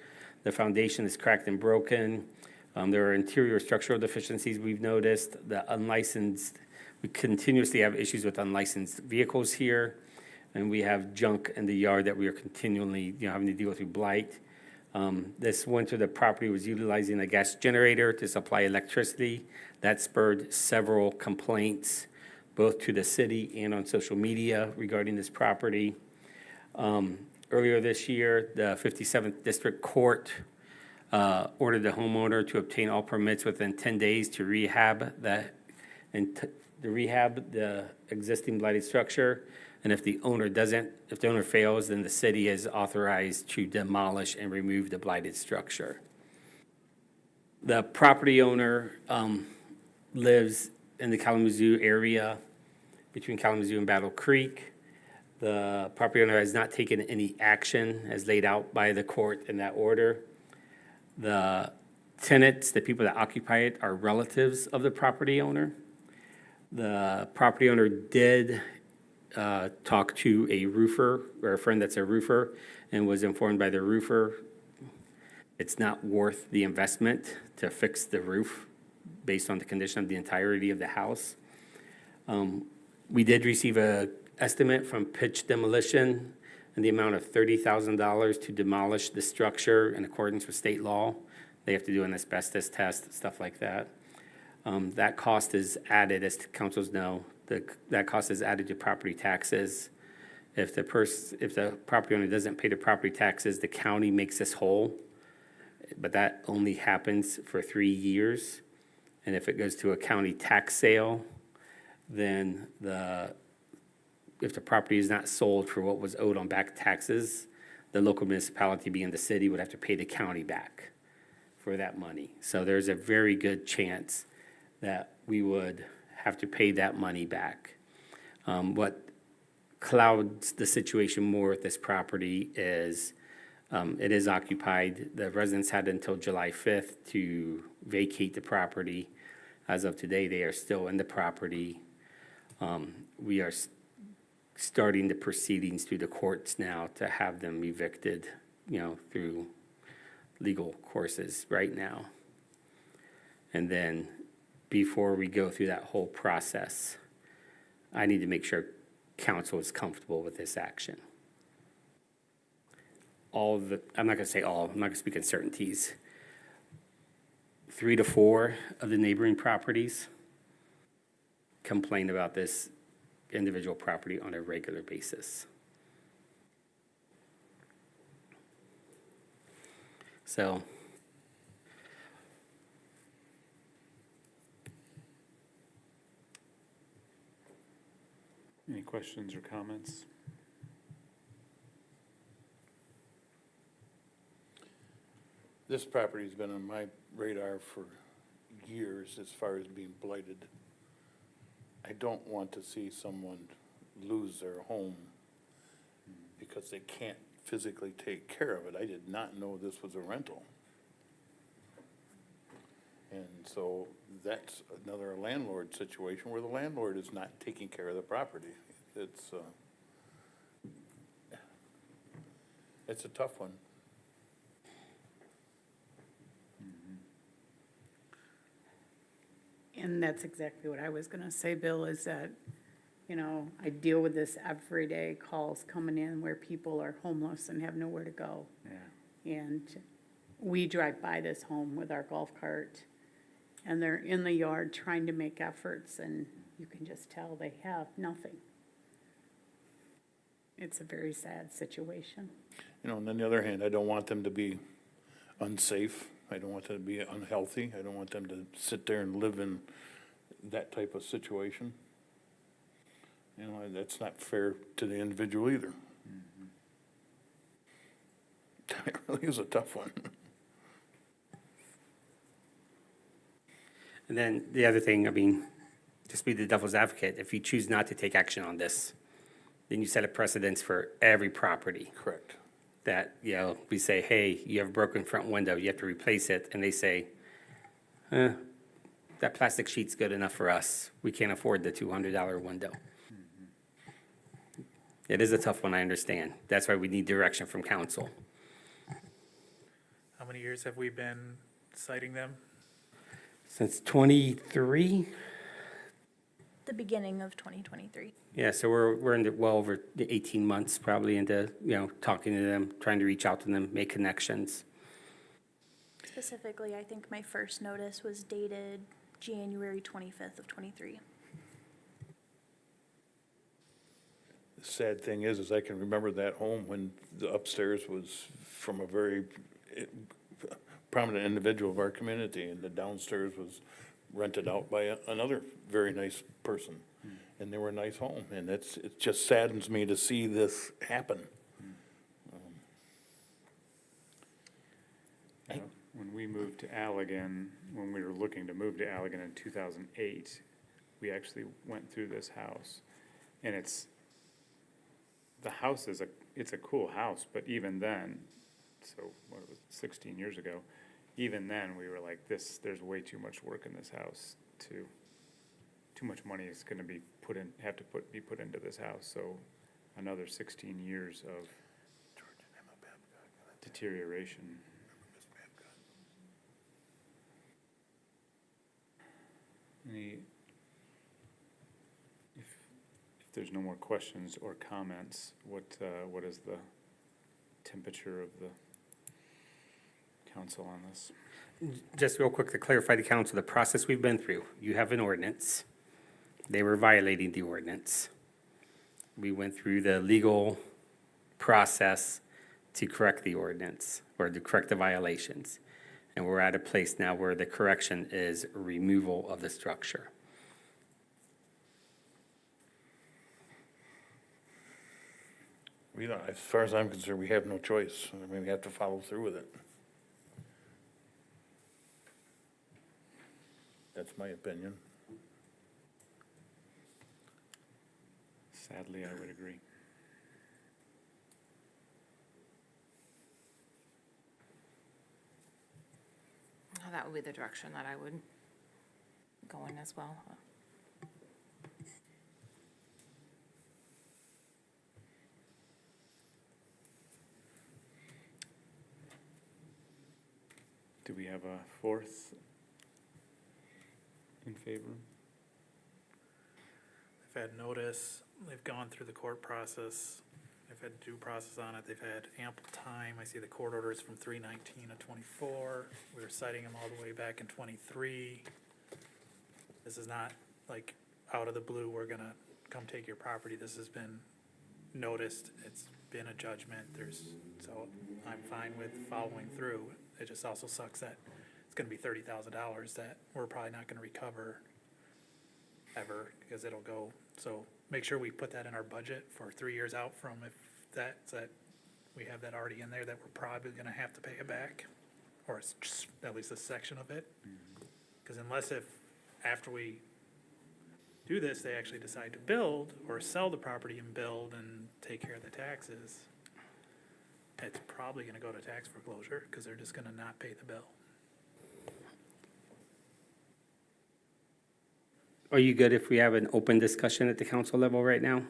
The foundation is cracked and broken. There are interior structural deficiencies we've noticed. We continuously have issues with unlicensed vehicles here. And we have junk in the yard that we are continually, having to deal with through blight. This winter, the property was utilizing a gas generator to supply electricity. That spurred several complaints, both to the city and on social media regarding this property. Earlier this year, the 57th District Court ordered the homeowner to obtain all permits within 10 days to rehab the existing blighted structure. And if the owner fails, then the city is authorized to demolish and remove the blighted structure. The property owner lives in the Kalamazoo area, between Kalamazoo and Battle Creek. The property owner has not taken any action as laid out by the court in that order. The tenants, the people that occupy it, are relatives of the property owner. The property owner did talk to a roofer, or a friend that's a roofer, and was informed by the roofer it's not worth the investment to fix the roof based on the condition of the entirety of the house. We did receive a estimate from Pitch Demolition in the amount of $30,000 to demolish the structure in accordance with state law. They have to do an asbestos test, stuff like that. That cost is added, as councils know, that cost is added to property taxes. If the property owner doesn't pay the property taxes, the county makes us whole, but that only happens for 3 years. And if it goes to a county tax sale, then if the property is not sold for what was owed on back taxes, the local municipality, being the city, would have to pay the county back for that money. So there's a very good chance that we would have to pay that money back. What clouds the situation more with this property is it is occupied. The residents had until July 5th to vacate the property. As of today, they are still in the property. We are starting the proceedings through the courts now to have them evicted, through legal courses right now. And then before we go through that whole process, I need to make sure council is comfortable with this action. I'm not gonna say all, I'm not gonna speak in certainties. 3 to 4 of the neighboring properties complain about this individual property on a regular basis. So, Any questions or comments? This property's been on my radar for years as far as being blighted. I don't want to see someone lose their home because they can't physically take care of it. I did not know this was a rental. And so that's another landlord situation where the landlord is not taking care of the property. It's a tough one. And that's exactly what I was gonna say, Bill, is that, I deal with this every day, calls coming in where people are homeless and have nowhere to go. Yeah. And we drive by this home with our golf cart, and they're in the yard trying to make efforts, and you can just tell they have nothing. It's a very sad situation. And on the other hand, I don't want them to be unsafe. I don't want them to be unhealthy. I don't want them to sit there and live in that type of situation. That's not fair to the individual either. It really is a tough one. and then the other thing, just be the devil's advocate, if you choose not to take action on this, then you set a precedence for every property. Correct. That, we say, hey, you have a broken front window, you have to replace it, and they say, that plastic sheet's good enough for us. We can't afford the $200 window. It is a tough one, I understand. That's why we need direction from council. How many years have we been citing them? Since 23? The beginning of 2023. Yeah, so we're into well over the 18 months probably into, talking to them, trying to reach out to them, make connections. Specifically, I think my first notice was dated January 25th of 23. The sad thing is I can remember that home when the upstairs was from a very prominent individual of our community, and the downstairs was rented out by another very nice person. And they were a nice home, and it just saddens me to see this happen. When we moved to Allegan, when we were looking to move to Allegan in 2008, we actually went through this house. And the house it's a cool house, but even then, so what was it, 16 years ago, even then, we were like, there's way too much work in this house too much money is gonna be put into this house, so another 16 years of deterioration. there's no more questions or comments, what is the temperature of the council on this? Just real quick to clarify to council, the process we've been through, you have an ordinance. They were violating the ordinance. We went through the legal process to correct the ordinance or to correct the violations. And we're at a place now where the correction is removal of the structure. We don't, as far as I'm concerned, we have no choice. I mean, we have to follow through with it. That's my opinion. Sadly, I would agree. Well, that would be the direction that I would go in as well. Do we have a fourth in favor? They've had notice, they've gone through the court process, they've had due process on it, they've had ample time. I see the court orders from 3/19 of '24. We were citing them all the way back in '23. This is not like out of the blue, we're gonna come take your property. This has been noticed, it's been a judgment, so I'm fine with following through. It just also sucks that it's gonna be $30,000 that we're probably not gonna recover ever, because it'll go, so make sure we put that in our budget for 3 years out from if that we have that already in there, that we're probably gonna have to pay it back, or it's just at least a section of it. Because unless if, after we do this, they actually decide to build, or sell the property and build and take care of the taxes, it's probably gonna go to tax foreclosure, because they're just gonna not pay the bill. Are you good if we have an open discussion at the council level right now?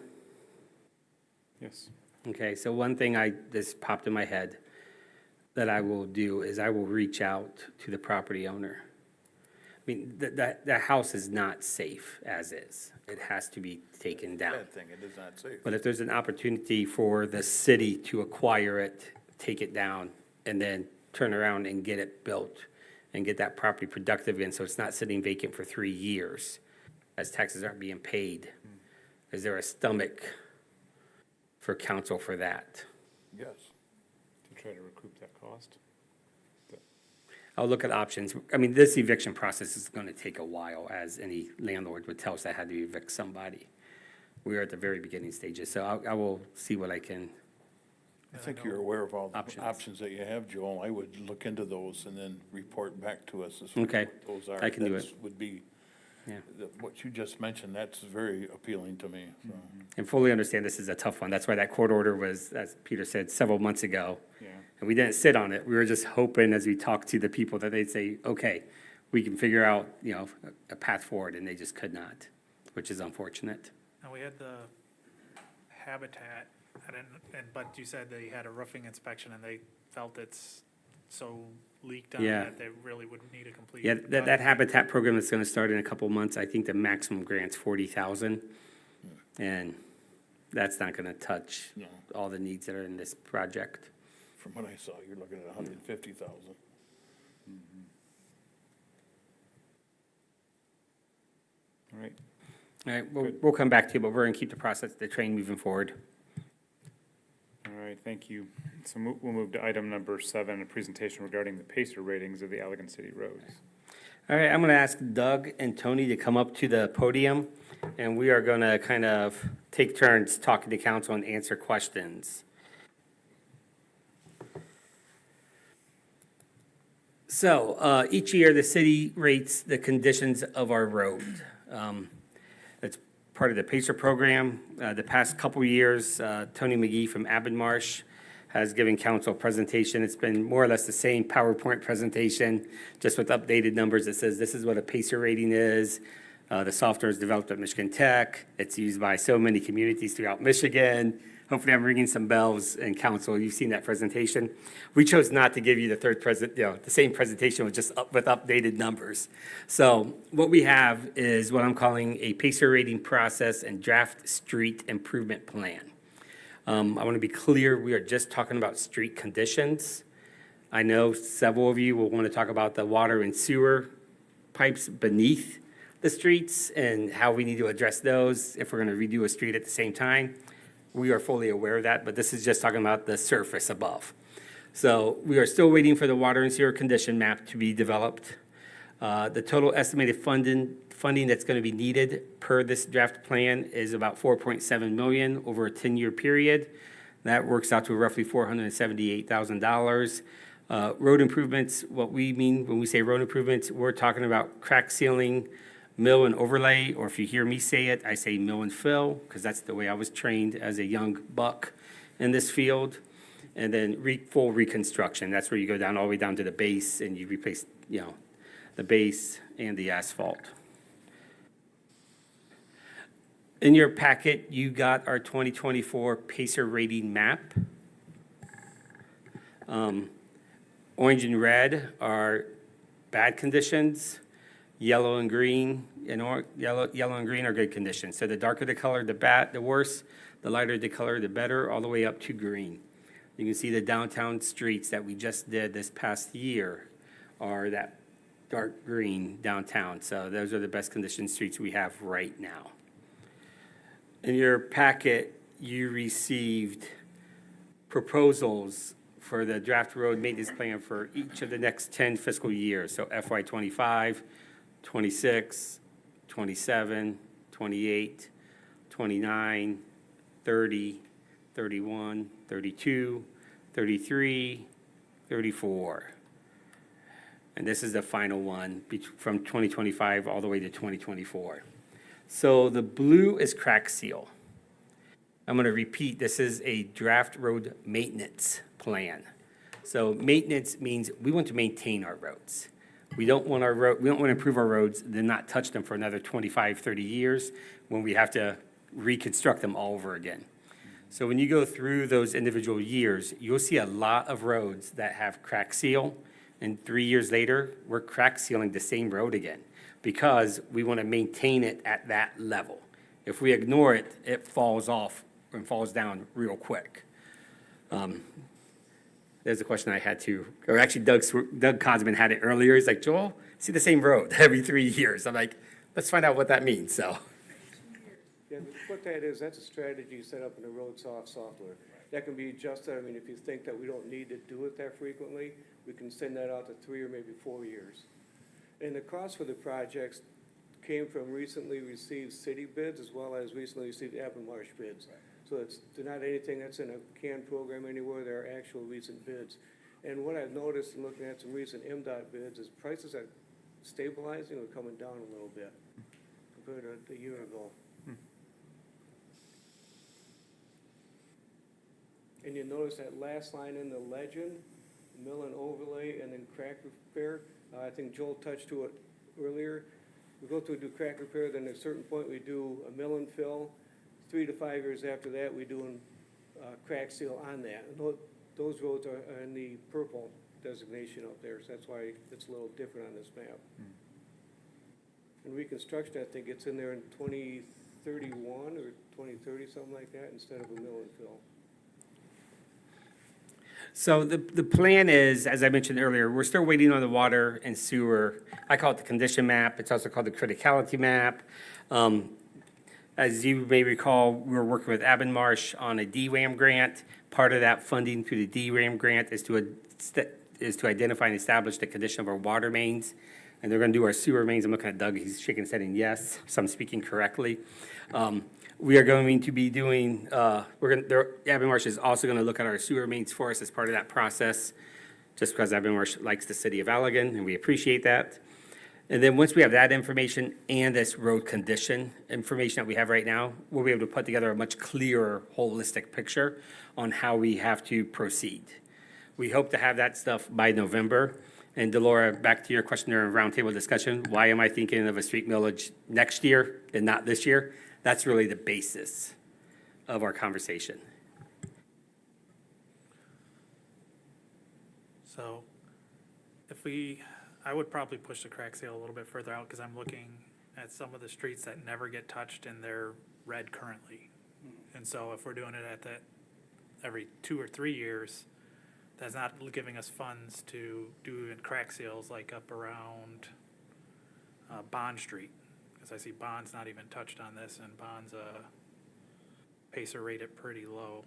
Yes. Okay, so one thing this popped in my head that I will do is I will reach out to the property owner. I mean, the house is not safe as is. It has to be taken down. Bad thing, it is not safe. But if there's an opportunity for the city to acquire it, take it down, and then turn around and get it built and get that property productive again, so it's not sitting vacant for 3 years as taxes aren't being paid, is there a stomach for council for that? Yes. To try to recoup that cost? I'll look at options. I mean, this eviction process is going to take a while, as any landlord would tell us that had to evict somebody. We are at the very beginning stages, so I will see what I can. I think you're aware of all the Options. options that you have, Joel. I would look into those and then report back to us as Okay, what those are. I can do That's it. Would be, Yeah. what you just mentioned, that's very appealing to me, so. And fully understand this is a tough one. That's why that court order was, as Peter said, several months ago. Yeah. And we didn't sit on it. We were just hoping as we talked to the people that they'd say, okay, we can figure out, a path forward, and they just could not, which is unfortunate. And we had the Habitat, but you said they had a roofing inspection and they felt it's so leaked on Yeah. that they really would need a complete. Yeah, that Habitat program is gonna start in a couple of months. I think the maximum grant's 40,000. And that's not gonna touch No. all the needs that are in this project. From what I saw, you're looking at 150,000. All right. All right, we'll come back to you, but we're gonna keep the train moving forward. All right, thank you. So we'll move to item number 7, a presentation regarding the PACER ratings of the Allegan City roads. All right, I'm gonna ask Doug and Tony to come up to the podium, and we are gonna kind of take turns talking to council and answer questions. So, each year, the city rates the conditions of our road. It's part of the PACER program. The past couple of years, Tony McGee from Abonmarche has given council a presentation. It's been more or less the same PowerPoint presentation, just with updated numbers that says this is what a PACER rating is. The software is developed at Michigan Tech. It's used by so many communities throughout Michigan. Hopefully I'm ringing some bells in council. You've seen that presentation. We chose not to give you the same presentation with with updated numbers. So what we have is what I'm calling a PACER rating process and draft street improvement plan. I want to be clear, we are just talking about street conditions. I know several of you will want to talk about the water and sewer pipes beneath the streets and how we need to address those if we're going to redo a street at the same time. We are fully aware of that, but this is just talking about the surface above. So we are still waiting for the water and sewer condition map to be developed. The total estimated funding that's going to be needed per this draft plan is about $4.7 million over a 10-year period. That works out to roughly $478,000. Road improvements, what we mean when we say road improvements, we're talking about crack sealing, mill and overlay, or if you hear me say it, I say mill and fill, because that's the way I was trained as a young buck in this field. And then full reconstruction, that's where you go down all the way down to the base and you replace, the base and the asphalt. In your packet, you got our 2024 PACER rating map. Orange and red are bad conditions. Yellow and green, yellow and green are good conditions. So the darker the color, the worse. The lighter the color, the better, all the way up to green. You can see the downtown streets that we just did this past year are that dark green downtown. So those are the best conditioned streets we have right now. In your packet, you received proposals for the draft road maintenance plan for each of the next 10 fiscal years. So FY '25, 26, 27, 28, 29, 30, 31, 32, 33, 34. And this is the final one from 2025 all the way to 2024. So the blue is crack seal. I'm going to repeat, this is a draft road maintenance plan. So maintenance means we want to maintain our roads. We don't want to improve our roads, then not touch them for another 25, 30 years when we have to reconstruct them all over again. So when you go through those individual years, you'll see a lot of roads that have crack seal, and 3 years later, we're crack sealing the same road again because we want to maintain it at that level. If we ignore it, it falls off and falls down real quick. There's a question I had to, or actually Doug Cosman had it earlier. He's like, Joel, see the same road every 3 years. I'm like, let's find out what that means, so. Yeah, what that is, that's a strategy set up in the road software. That can be adjusted. I mean, if you think that we don't need to do it that frequently, we can send that out to 3 or maybe 4 years. And the cost for the projects came from recently received city bids as well as recently received Abonmarche bids. So they're not anything that's in a canned program anywhere, they're actual recent bids. And what I've noticed in looking at some recent MDOT bids is prices are stabilizing or coming down a little bit compared to a year ago. And you notice that last line in the legend, mill and overlay and then crack repair. I think Joel touched to it earlier. We go through do crack repair, then at a certain point we do a mill and fill. 3 to 5 years after that, we do a crack seal on that. And those roads are in the purple designation up there, so that's why it's a little different on this map. And reconstruction, I think it's in there in 2031 or 2030, something like that, instead of a mill and fill. So the plan is, as I mentioned earlier, we're still waiting on the water and sewer. I call it the condition map. It's also called the criticality map. As you may recall, we were working with Abonmarche on a DRAM grant. Part of that funding through the DRAM grant is to identify and establish the condition of our water mains. And they're going to do our sewer mains. I'm looking at Doug. He's shaking his head and yes, so I'm speaking correctly. We are going to be doing, Abonmarche is also going to look at our sewer mains for us as part of that process, just because Abonmarche likes the city of Allegan, and we appreciate that. And then once we have that information and this road condition information that we have right now, we'll be able to put together a much clearer, holistic picture on how we have to proceed. We hope to have that stuff by November. And Delora, back to your question during roundtable discussion, why am I thinking of a street millage next year and not this year? That's really the basis of our conversation. So I would probably push the crack seal a little bit further out, because I'm looking at some of the streets that never get touched and they're red currently. And so if we're doing it at that every 2 or 3 years, that's not giving us funds to do in crack seals like up around Bond Street. Because I see Bond's not even touched on this, and Bond's Pacer rated pretty low.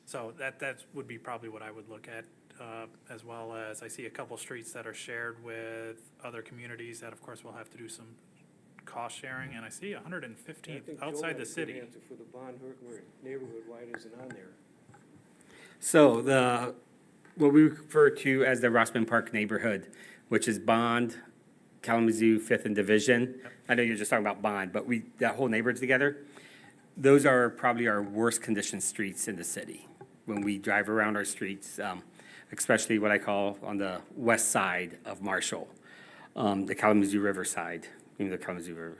So that would be probably what I would look at, as well as I see a couple streets that are shared with other communities that, of course, will have to do some cost sharing, and I see I 115th think Joel outside the has a good city. answer for the Bond Herkimer neighborhood, why it isn't on there. So what we refer to as the Rossman Park neighborhood, which is Bond, Kalamazoo, Fifth and Division. I know you're just talking about Bond, but that whole neighborhood together, those are probably our worst conditioned streets in the city. When we drive around our streets, especially what I call on the west side of Marshall, the Kalamazoo River side, even the Kalamazoo River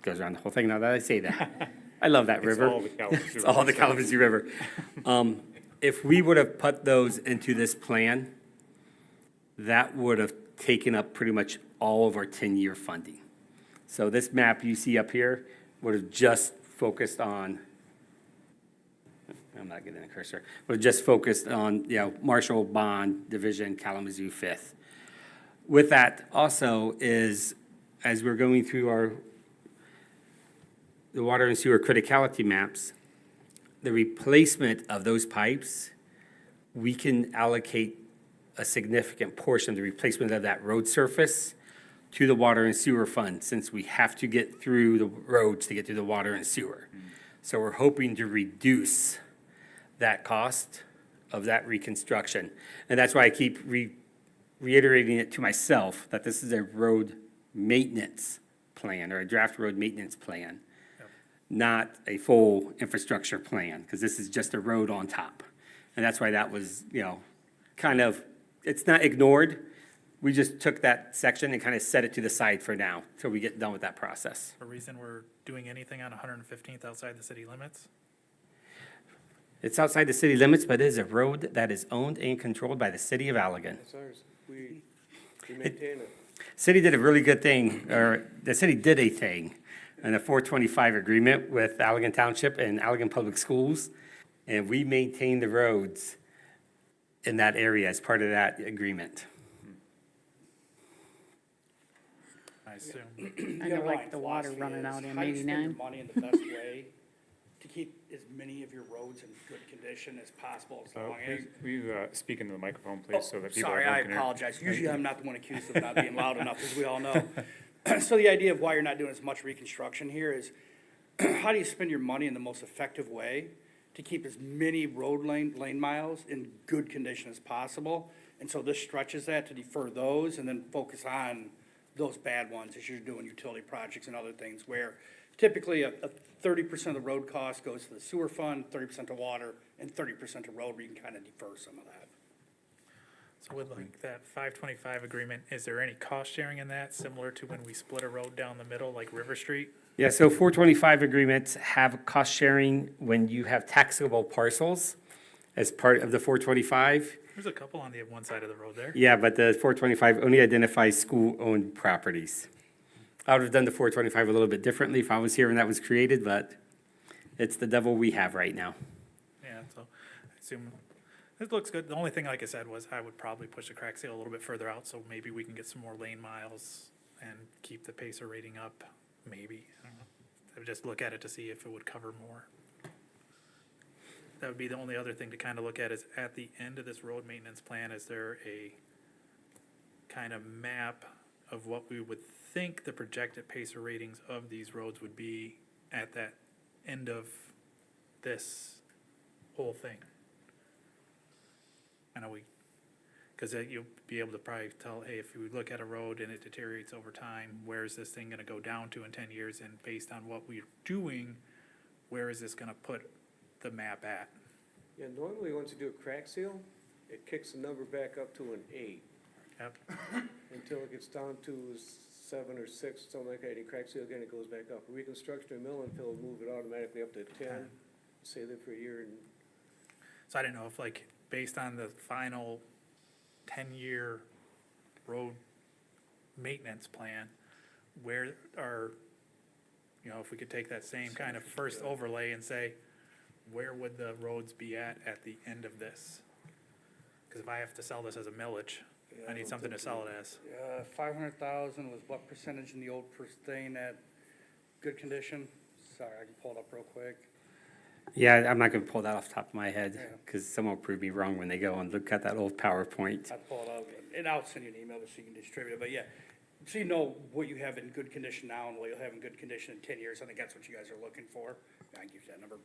goes around the whole thing. Now that I say that, I love that river. all the Kalamazoo It's all the Kalamazoo River. If we would have put those into this plan, that would have taken up pretty much all of our 10-year funding. So this map you see up here would have just focused on, I'm not getting a cursor, would have just focused on, Marshall, Bond, Division, Kalamazoo, Fifth. With that also is, as we're going through the water and sewer criticality maps, the replacement of those pipes, we can allocate a significant portion of the replacement of that road surface to the water and sewer fund, since we have to get through the roads to get to the water and sewer. So we're hoping to reduce that cost of that reconstruction. And that's why I keep reiterating it to myself, that this is a road maintenance plan, or a draft road maintenance plan, not a full infrastructure plan, because this is just a road on top. And that's why that was, kind of, it's not ignored. We just took that section and kind of set it to the side for now, till we get done with that process. The reason we're doing anything on 115th outside the city limits? It's outside the city limits, but it is a road that is owned and controlled by the city of Allegan. That's ours, we maintain it. City did a really good thing, or the city did a thing, in a 425 agreement with Allegan Township and Allegan Public Schools, and we maintain the roads in that area as part of that agreement. I assume. I know, like the water running out in How do you spend your 89. money in the best way to keep as many of your roads in good condition as possible, as long as? We speak into the microphone, please, so that people Sorry, at home I can hear. apologize. Usually I'm not the one accused of not being loud enough, as we all know. So the idea of why you're not doing as much reconstruction here is, how do you spend your money in the most effective way to keep as many road lane miles in good condition as possible? And so this stretches that to defer those and then focus on those bad ones as you're doing utility projects and other things, where typically a 30% of the road cost goes to the sewer fund, 30% to water, and 30% to road, where you can kind of defer some of that. So with like that 525 agreement, is there any cost sharing in that, similar to when we split a road down the middle, like River Street? Yeah, so 425 agreements have cost sharing when you have taxable parcels as part of the 425. There's a couple on the one side of the road there. Yeah, but the 425 only identifies school-owned properties. I would have done the 425 a little bit differently if I was here when that was created, but it's the devil we have right now. Yeah, so I assume it looks good. The only thing, like I said, was I would probably push the crack seal a little bit further out, so maybe we can get some more lane miles and keep the Pacer rating up, maybe. I don't know. I would just look at it to see if it would cover more. That would be the only other thing to kind of look at, is at the end of this road maintenance plan, is there a kind of map of what we would think the projected Pacer ratings of these roads would be at that end of this whole thing? I know because you'll be able to probably tell, hey, if you look at a road and it deteriorates over time, where is this thing gonna go down to in 10 years? And based on what we're doing, where is this gonna put the map at? Yeah, normally, once you do a crack seal, it kicks the number back up to an 8, Yep. until it gets down to 7 or 6, something like that, and you crack seal again, it goes back up. Reconstruction and mill and fill will move it automatically up to 10, stay there for a year, and So I didn't know if, like, based on the final 10-year road maintenance plan, where are, if we could take that same kind of first overlay and say, where would the roads be at the end of this? Because if I have to sell this as a millage, I need something to sell it as. 500,000 was what percentage in the old thing at good condition? Sorry, I can pull it up real quick. Yeah, I'm not gonna pull that off the top of my head, Yeah. because someone will prove me wrong when they go and look at that old PowerPoint. I'll pull it up, and I'll send you an email so you can distribute it, but yeah. So you know what you have in good condition now and what you'll have in good condition in 10 years. I think that's what you guys are looking for. I can give you that number.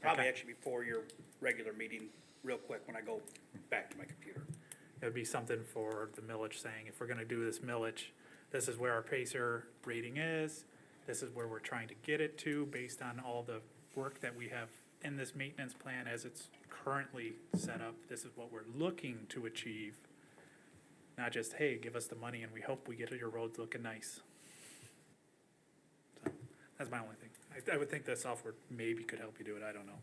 Probably Okay. actually before your regular meeting, real quick, when I go back to my computer. It would be something for the millage saying, if we're gonna do this millage, this is where our Pacer rating is, this is where we're trying to get it to based on all the work that we have in this maintenance plan as it's currently set up. This is what we're looking to achieve. Not just, hey, give us the money and we hope we get your roads looking nice. So, that's my only thing. I would think the software maybe could help you do it, I don't know.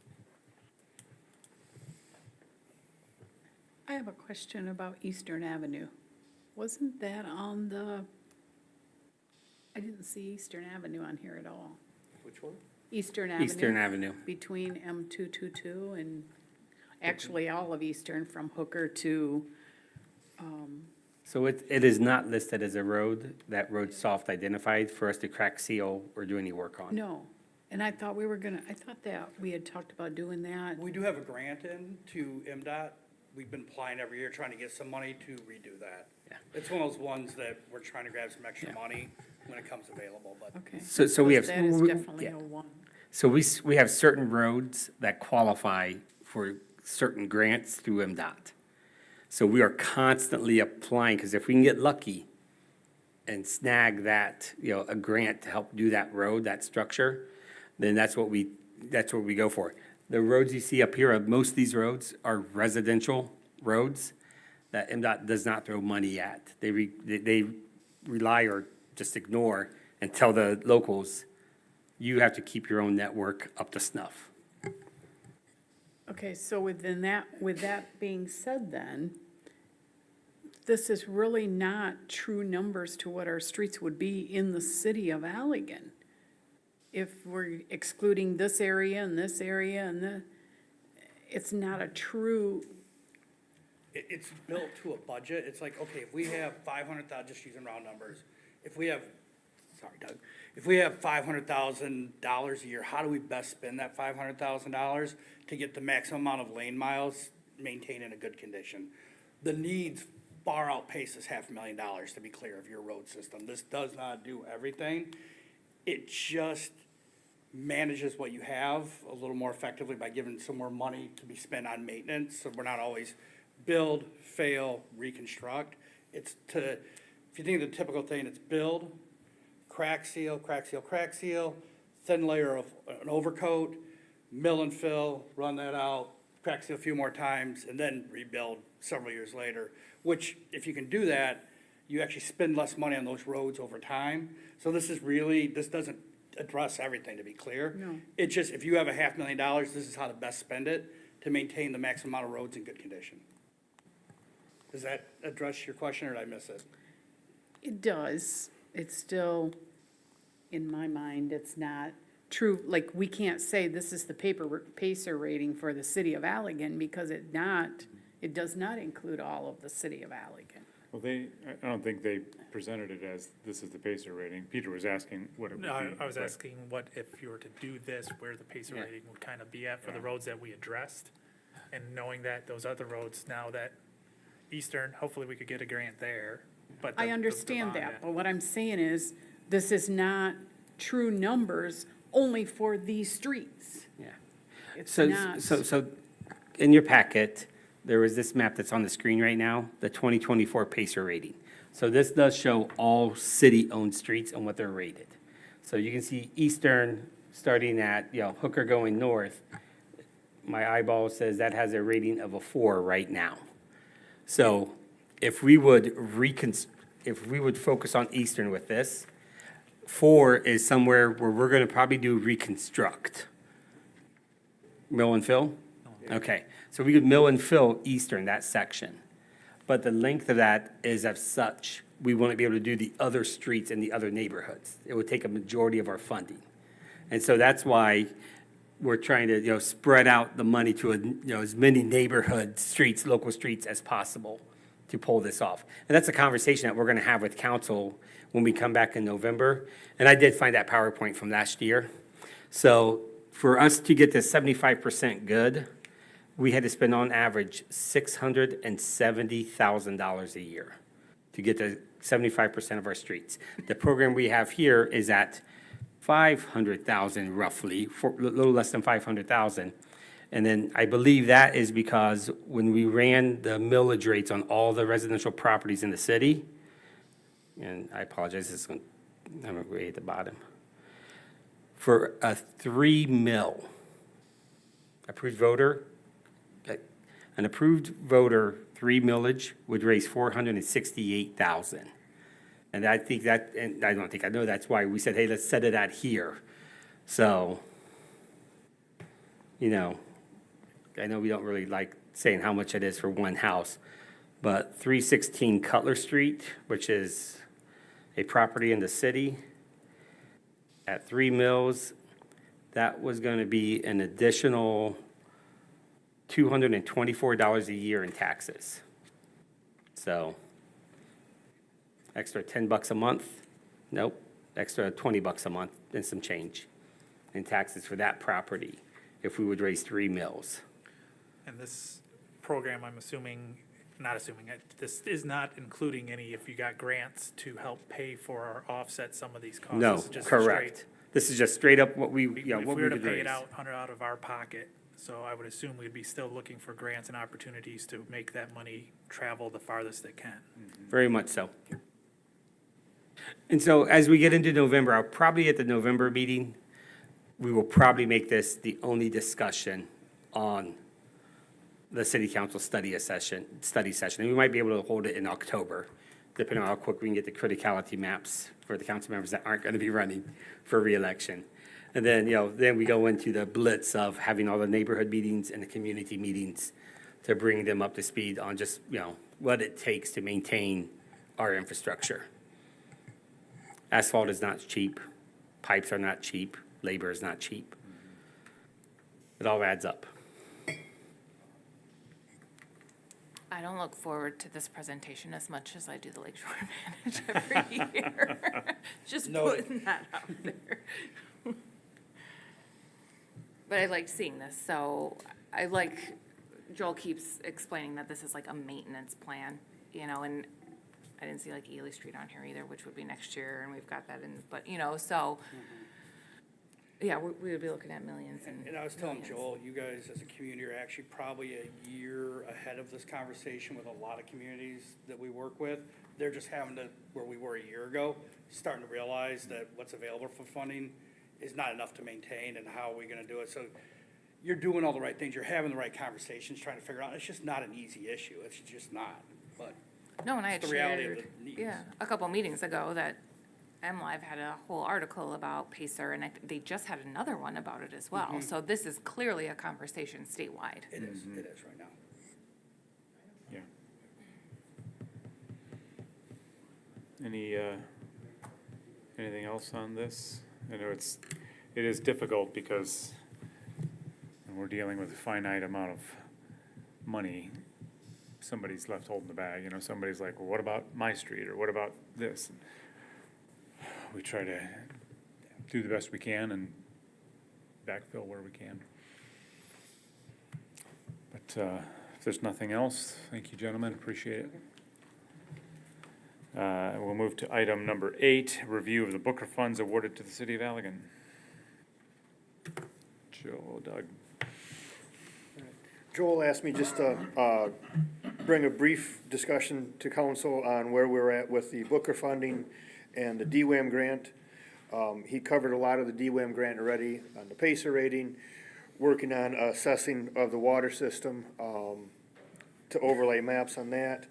I have a question about Eastern Avenue. Wasn't that on the, I didn't see Eastern Avenue on here at all. Which one? Eastern Avenue. Eastern Avenue. Between M222 and, actually all of Eastern from Hooker to, So it is not listed as a road, that road soft identified for us to crack seal or do any work on. no. And I thought I thought that we had talked about doing that. We do have a grant in to MDOT. We've been applying every year, trying to get some money to redo that. Yeah. It's one of those ones that we're trying to grab some extra Yeah. money when it comes available, but. Okay. So we have. That is we- definitely yeah. a one. So we have certain roads that qualify for certain grants through MDOT. So we are constantly applying, because if we can get lucky and snag that, a grant to help do that road, that structure, then that's what we go for. The roads you see up here, most of these roads are residential roads that MDOT does not throw money at. They rely or just ignore and tell the locals, you have to keep your own network up to snuff. Okay, so with that being said then, this is really not true numbers to what our streets would be in the city of Allegan. If we're excluding this area and this area and it's not a true, It's built to a budget. It's like, okay, if we have 500,000, just using round numbers, if we have $500,000 a year, how do we best spend that $500,000 to get the maximum amount of lane miles maintained in a good condition? The needs far outpace this $500,000, to be clear, of your road system. This does not do everything. It just manages what you have a little more effectively by giving some more money to be spent on maintenance, so we're not always build, fail, reconstruct. If you think of the typical thing, it's build, crack seal, thin layer of an overcoat, mill and fill, run that out, crack seal a few more times, and then rebuild several years later. Which, if you can do that, you actually spend less money on those roads over time. So this doesn't address everything, to be clear. No. It's just, if you have $500,000, this is how to best spend it to maintain the maximum amount of roads in good condition. Does that address your question, or did I miss it? it does. It's still, in my mind, it's not true. Like, we can't say this is the Pacer rating for the city of Allegan because it does not include all of the city of Allegan. Well, I don't think they presented it as, this is the Pacer rating. Peter was asking what it would be. No, I was but- asking what, if you were to do this, where the Pacer Yeah. rating would kind of be at for the roads that we addressed. And knowing that those other roads now that Eastern, hopefully we could get a grant there, but. I the understand bond that, but what I'm saying is, this is not true numbers only for these streets. Yeah. It's So, not. so in your packet, there was this map that's on the screen right now, the 2024 Pacer rating. So this does show all city-owned streets and what they're rated. So you can see Eastern starting at, Hooker going north. My eyeball says that has a rating of a 4 right now. So if we would focus on Eastern with this, 4 is somewhere where we're gonna probably do reconstruct. Mill and fill? Okay, so we could mill and fill Eastern, that section. but the length of that is of such, we wouldn't be able to do the other streets in the other neighborhoods. It would take a majority of our funding. And so that's why we're trying to, spread out the money to, as many neighborhood streets, local streets as possible to pull this off. And that's a conversation that we're gonna have with council when we come back in November. And I did find that PowerPoint from last year. So for us to get to 75% good, we had to spend on average $670,000 a year to get to 75% of our streets. The program we have here is at 500,000 roughly, for a little less than 500,000. And then I believe that is because when we ran the millage rates on all the residential properties in the city, and I apologize, I'm way at the bottom. For a 3 mil approved voter, an approved voter 3 millage would raise 468,000. And I think that, and I know that's why we said, hey, let's set it at here. So, I know we don't really like saying how much it is for one house, but 316 Cutler Street, which is a property in the city, at 3 mills, that was gonna be an additional $224 a year in taxes. So, extra $10 a month? Nope, extra $20 a month and some change in taxes for that property if we would raise 3 mills. And this program, I'm assuming, this is not including any, if you got grants to help pay for or offset some of these costs. No, This is just correct. straight- This is just straight up what we, If what we we were to would pay it raise. out of our pocket, so I would assume we'd be still looking for grants and opportunities to make that money travel the farthest it can. Very much so. And so as we get into November, I'll probably at the November meeting, we will probably make this the only discussion on the city council study session. And we might be able to hold it in October, depending on how quick we can get the criticality maps for the council members that aren't gonna be running for reelection. And then, then we go into the blitz of having all the neighborhood meetings and the community meetings to bring them up to speed on just, what it takes to maintain our infrastructure. Asphalt is not cheap, pipes are not cheap, labor is not cheap. It all adds up. I don't look forward to this presentation as much as I do the Lakeshore Advantage every year. Just Noted. putting that out there. But I liked seeing this, so I like, Joel keeps explaining that this is like a maintenance plan, and I didn't see like Ely Street on here either, which would be next year, and we've got that in, but, so, yeah, we would be looking at millions and. And I was telling millions. Joel, you guys as a community are actually probably a year ahead of this conversation with a lot of communities that we work with. They're just having to, where we were a year ago, starting to realize that what's available for funding is not enough to maintain, and how are we gonna do it? So you're doing all the right things, you're having the right conversations, trying to figure out, it's just not an easy issue, it's just not, but. No, and I had It's the reality of shared, the needs. yeah, a couple meetings ago that MLive had a whole article about Pacer, and they just had another one about it as well. So this is clearly a conversation statewide. It is right now. Yeah. Anything else on this? I know it is difficult because we're dealing with a finite amount of money. Somebody's left holding the bag, somebody's like, well, what about my street, or what about this? We try to do the best we can and backfill where we can. But if there's nothing else, thank you, gentlemen, appreciate it. We'll move to item number 8, review of the Booker funds awarded to the city of Allegan. Joe, Doug. Joel asked me just to bring a brief discussion to council on where we're at with the Booker funding and the DWAM grant. He covered a lot of the DWAM grant already on the PACER rating, working on assessing of the water system to overlay maps on that.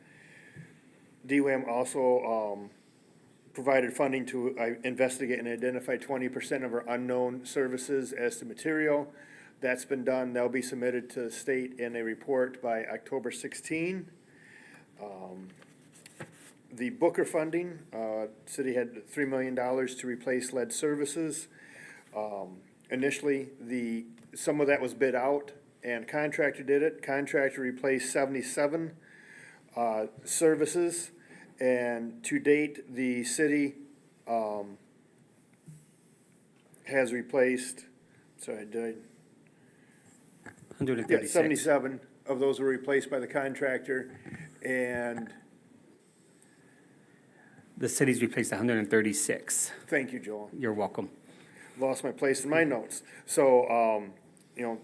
DWAM also provided funding to investigate and identify 20% of our unknown services as to material. That's been done. They'll be submitted to the state in a report by October 16. The Booker funding, city had $3 million to replace lead services. Initially, some of that was bid out and contractor did it. Contractor replaced 77 services. And to date, the city has replaced, sorry, did I? 136. Yeah, 77 of those were replaced by the contractor, and The city's replaced 136. thank you, Joel. You're welcome. Lost my place in my notes. So, you know,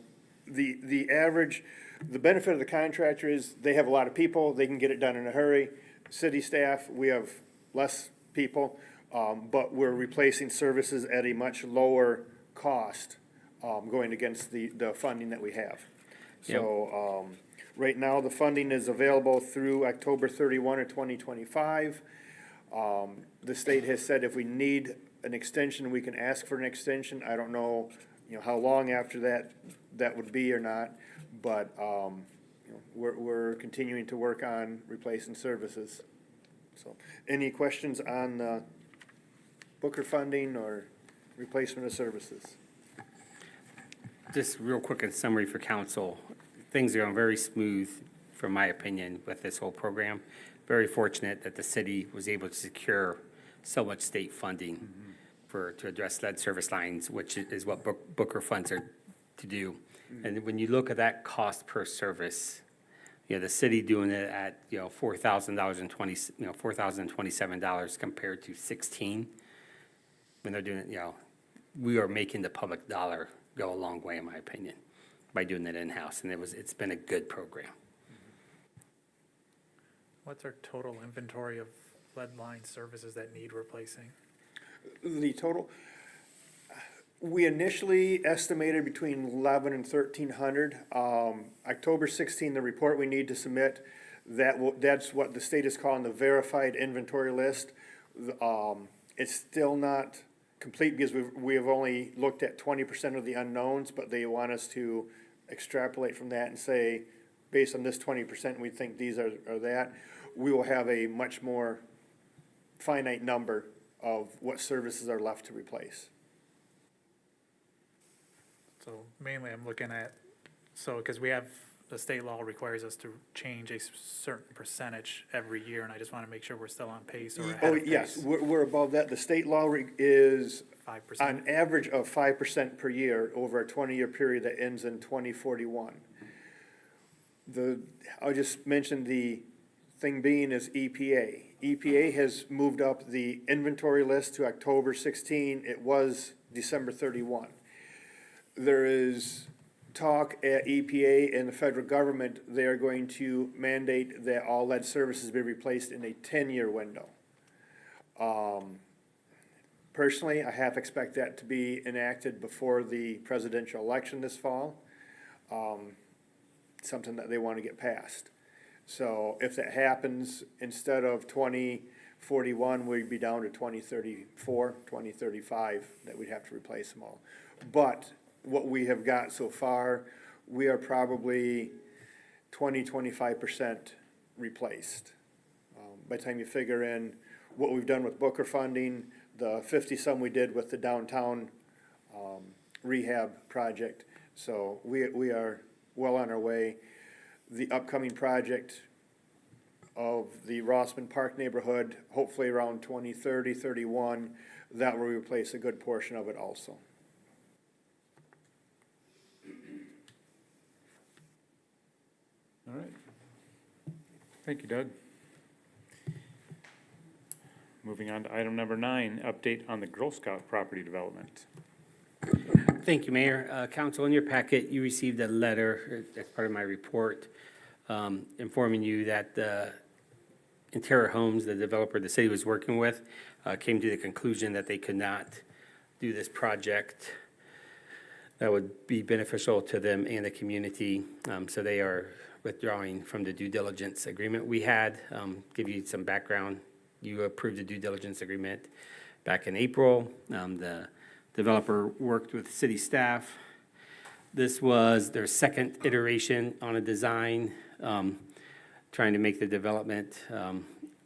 the average, the benefit of the contractor is they have a lot of people, they can get it done in a hurry. City staff, we have less people, but we're replacing services at a much lower cost, going against the funding that we have. So, right now, the funding is available through October 31 of 2025. The state has said if we need an extension, we can ask for an extension. I don't know, how long after that would be or not, but, we're continuing to work on replacing services. So, any questions on the Booker funding or replacement of services? Just real quick in summary for council, things are going very smooth, from my opinion, with this whole program. Very fortunate that the city was able to secure so much state funding to address lead service lines, which is what Booker funds are to do. And when you look at that cost per service, the city doing it at, $4,027 compared to 16, when they're doing it, we are making the public dollar go a long way, in my opinion, by doing it in-house, and it's been a good program. What's our total inventory of lead line services that need replacing? The total, we initially estimated between 1,100 and 1,300. October 16, the report we need to submit, that's what the state is calling the verified inventory list. It's still not complete because we have only looked at 20% of the unknowns, but they want us to extrapolate from that and say, based on this 20%, we think these are that. We will have a much more finite number of what services are left to replace. So mainly I'm looking at, because we have, the state law requires us to change a certain percentage every year, and I just want to make sure we're still on pace or ahead Oh, of pace. yes, we're above that. The state law is 5%. on average of 5% per year over a 20-year period that ends in 2041. I'll just mention the thing being is EPA. EPA has moved up the inventory list to October 16. It was December 31. There is talk at EPA and the federal government, they are going to mandate that all lead services be replaced in a 10-year window. Personally, I half expect that to be enacted before the presidential election this fall. Something that they want to get passed. So if that happens, instead of 2041, we'd be down to 2034, 2035, that we'd have to replace them all. But what we have got so far, we are probably 25% replaced. By the time you figure in what we've done with Booker funding, the 50-some we did with the downtown rehab project. So we are well on our way. The upcoming project of the Rossman Park neighborhood, hopefully around 2030, 31, that will replace a good portion of it also. All right. Thank you, Doug. Moving on to item number 9, update on the Girl Scout property development. Thank you, Mayor. Council, in your packet, you received a letter as part of my report informing you that the Interior Homes, the developer the city was working with, came to the conclusion that they could not do this project that would be beneficial to them and the community. So they are withdrawing from the due diligence agreement we had. Give you some background. You approved the due diligence agreement back in April. The developer worked with city staff. This was their second iteration on a design to trying to make the development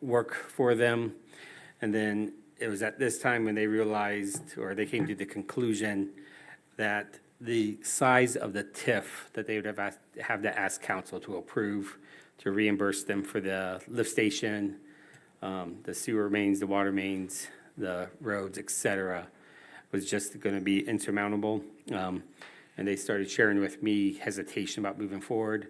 work for them. And then it was at this time when they realized, or they came to the conclusion, that the size of the TIF that they would have to ask council to approve to reimburse them for the lift station, the sewer mains, the water mains, the roads, et cetera, was just going to be insurmountable. And they started sharing with me hesitation about moving forward.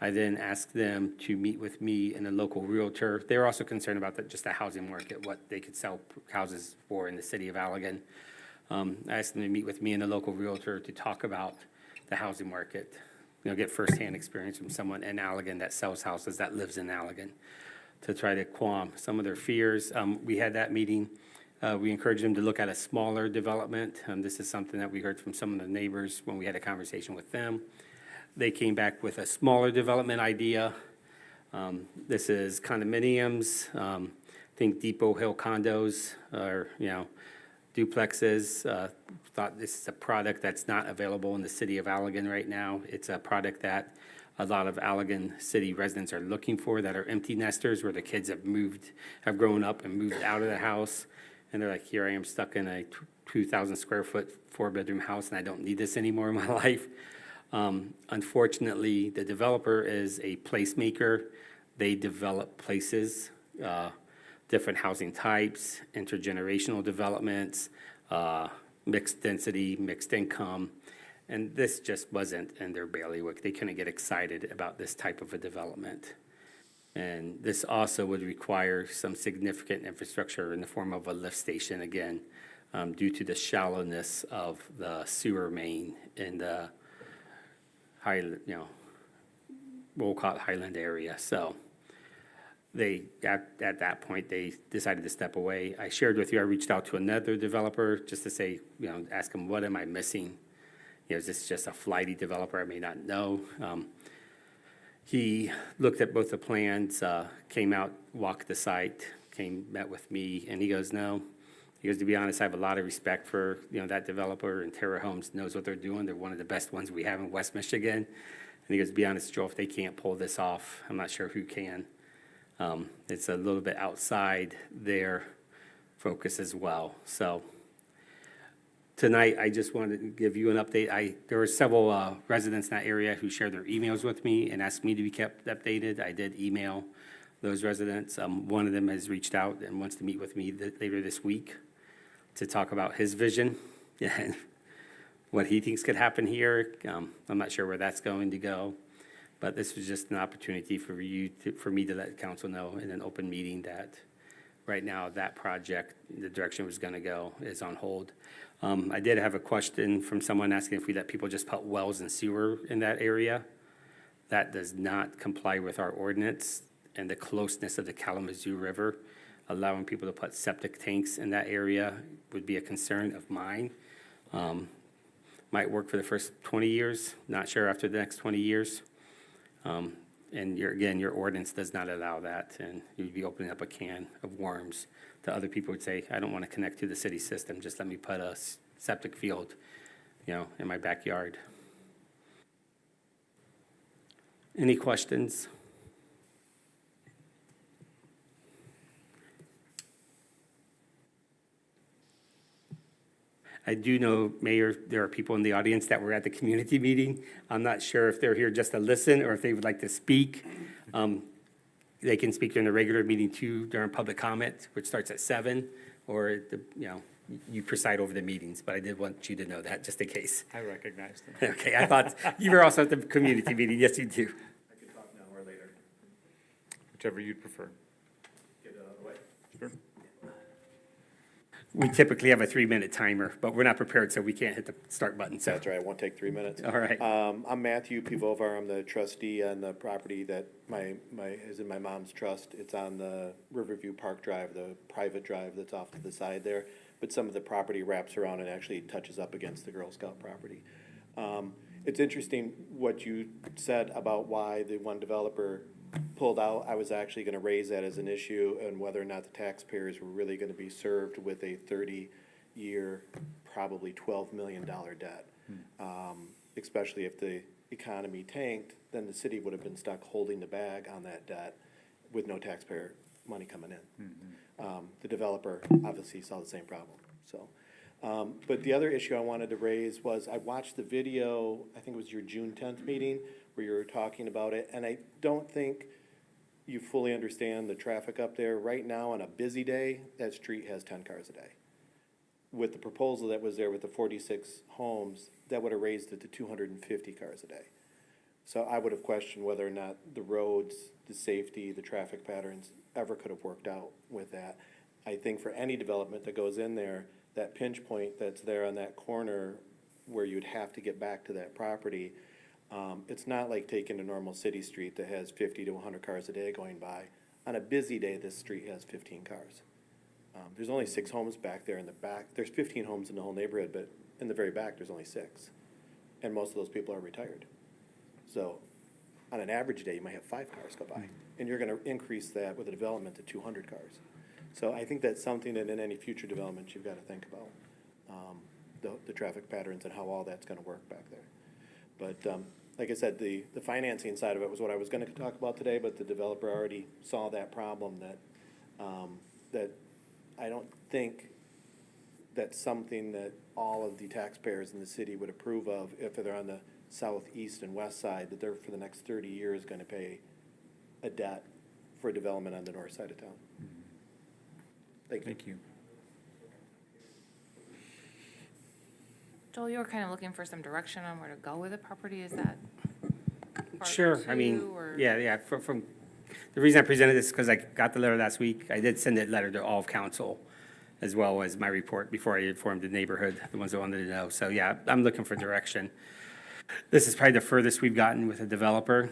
I then asked them to meet with me and a local realtor. They were also concerned about just the housing market, what they could sell houses for in the city of Allegan. I asked them to meet with me and a local realtor to talk about the housing market, get firsthand experience from someone in Allegan that sells houses, that lives in Allegan, to try to calm some of their fears. We had that meeting. We encouraged them to look at a smaller development. This is something that we heard from some of the neighbors when we had a conversation with them. They came back with a smaller development idea. This is condominiums, think Depot Hill condos, or, duplexes. Thought this is a product that's not available in the city of Allegan right now. It's a product that a lot of Allegan city residents are looking for, that are empty nesters, where the kids have grown up and moved out of the house. And they're like, here I am stuck in a 2,000 square foot, 4-bedroom house, and I don't need this anymore in my life. Unfortunately, the developer is a placemaker. They develop places, different housing types, intergenerational developments, mixed density, mixed income. And this just wasn't in their bailiwick. They couldn't get excited about this type of a development. And this also would require some significant infrastructure in the form of a lift station, again, due to the shallowness of the sewer main in the we'll call it Highland area. So at that point, they decided to step away. I shared with you, I reached out to another developer just to say, ask him, what am I missing? Is this just a flighty developer I may not know? He looked at both the plans, came out, walked the site, met with me, and he goes, no. He goes, to be honest, I have a lot of respect for, that developer, and Terra Homes knows what they're doing. They're one of the best ones we have in West Michigan. And he goes, to be honest, Joe, if they can't pull this off, I'm not sure who can. It's a little bit outside their focus as well. So tonight, I just wanted to give you an update. There were several residents in that area who shared their emails with me and asked me to be kept updated. I did email those residents. One of them has reached out and wants to meet with me later this week to talk about his vision and what he thinks could happen here. I'm not sure where that's going to go, but this was just an opportunity for me to let council know in an open meeting that right now that project, the direction it was going to go, is on hold. I did have a question from someone asking if we let people just put wells and sewer in that area. That does not comply with our ordinance and the closeness of the Kalamazoo River. Allowing people to put septic tanks in that area would be a concern of mine. Might work for the first 20 years, not sure after the next 20 years. And your ordinance does not allow that, and you'd be opening up a can of worms to other people who would say, I don't want to connect to the city system, just let me put a septic field, in my backyard. Any questions? I do know, Mayor, there are people in the audience that were at the community meeting. I'm not sure if they're here just to listen or if they would like to speak. They can speak during the regular meeting too, during public comment, which starts at 7, or, you preside over the meetings, but I did want you to know that, just in case. I recognize them. Okay, I thought you were also at the community meeting. Yes, you do. I can talk now or later. Whichever you'd prefer. Get it out of the way. Sure. We typically have a 3-minute timer, but we're not prepared, so we can't hit the start button. So. That's right, it won't take 3 minutes. All right. I'm Matthew Pivovar, I'm the trustee on the property that is in my mom's trust. It's on the Riverview Park Drive, the private drive that's off to the side there. But some of the property wraps around and actually touches up against the Girl Scout property. It's interesting what you said about why the one developer pulled out. I was actually gonna raise that as an issue and whether or not the taxpayers were really gonna be served with a 30-year, probably $12 million debt. Especially if the economy tanked, then the city would have been stuck holding the bag on that debt with no taxpayer money coming in. The developer obviously saw the same problem, so. But the other issue I wanted to raise was, I watched the video, I think it was your June 10th meeting, where you were talking about it, and I don't think you fully understand the traffic up there. Right now, on a busy day, that street has 10 cars a day. With the proposal that was there with the 46 homes, that would have raised it to 250 cars a day. So I would have questioned whether or not the roads, the safety, the traffic patterns ever could have worked out with that. I think for any development that goes in there, that pinch point that's there on that corner where you'd have to get back to that property, it's not like taking a normal city street that has 50 to 100 cars a day going by. On a busy day, this street has 15 cars. There's only 6 homes back there in the back. There's 15 homes in the whole neighborhood, but in the very back, there's only 6. And most of those people are retired. So on an average day, you might have 5 cars go by. And you're gonna increase that with a development to 200 cars. So I think that's something that in any future development, you've gotta think about, the traffic patterns and how all that's gonna work back there. But, like I said, the financing side of it was what I was gonna talk about today, but the developer already saw that problem that, that I don't think that's something that all of the taxpayers in the city would approve of if they're on the southeast and west side, that they're for the next 30 years gonna pay a debt for development on the north side of town. Thank you. Thank you. Joel, you were kind of looking for some direction on where to go with the property, is that? part Sure, I mean, two, or- yeah, from, the reason I presented this is because I got the letter last week. I did send that letter to all of council, as well as my report before I informed the neighborhood, the ones that wanted to know. So, yeah, I'm looking for direction. This is probably the furthest we've gotten with a developer.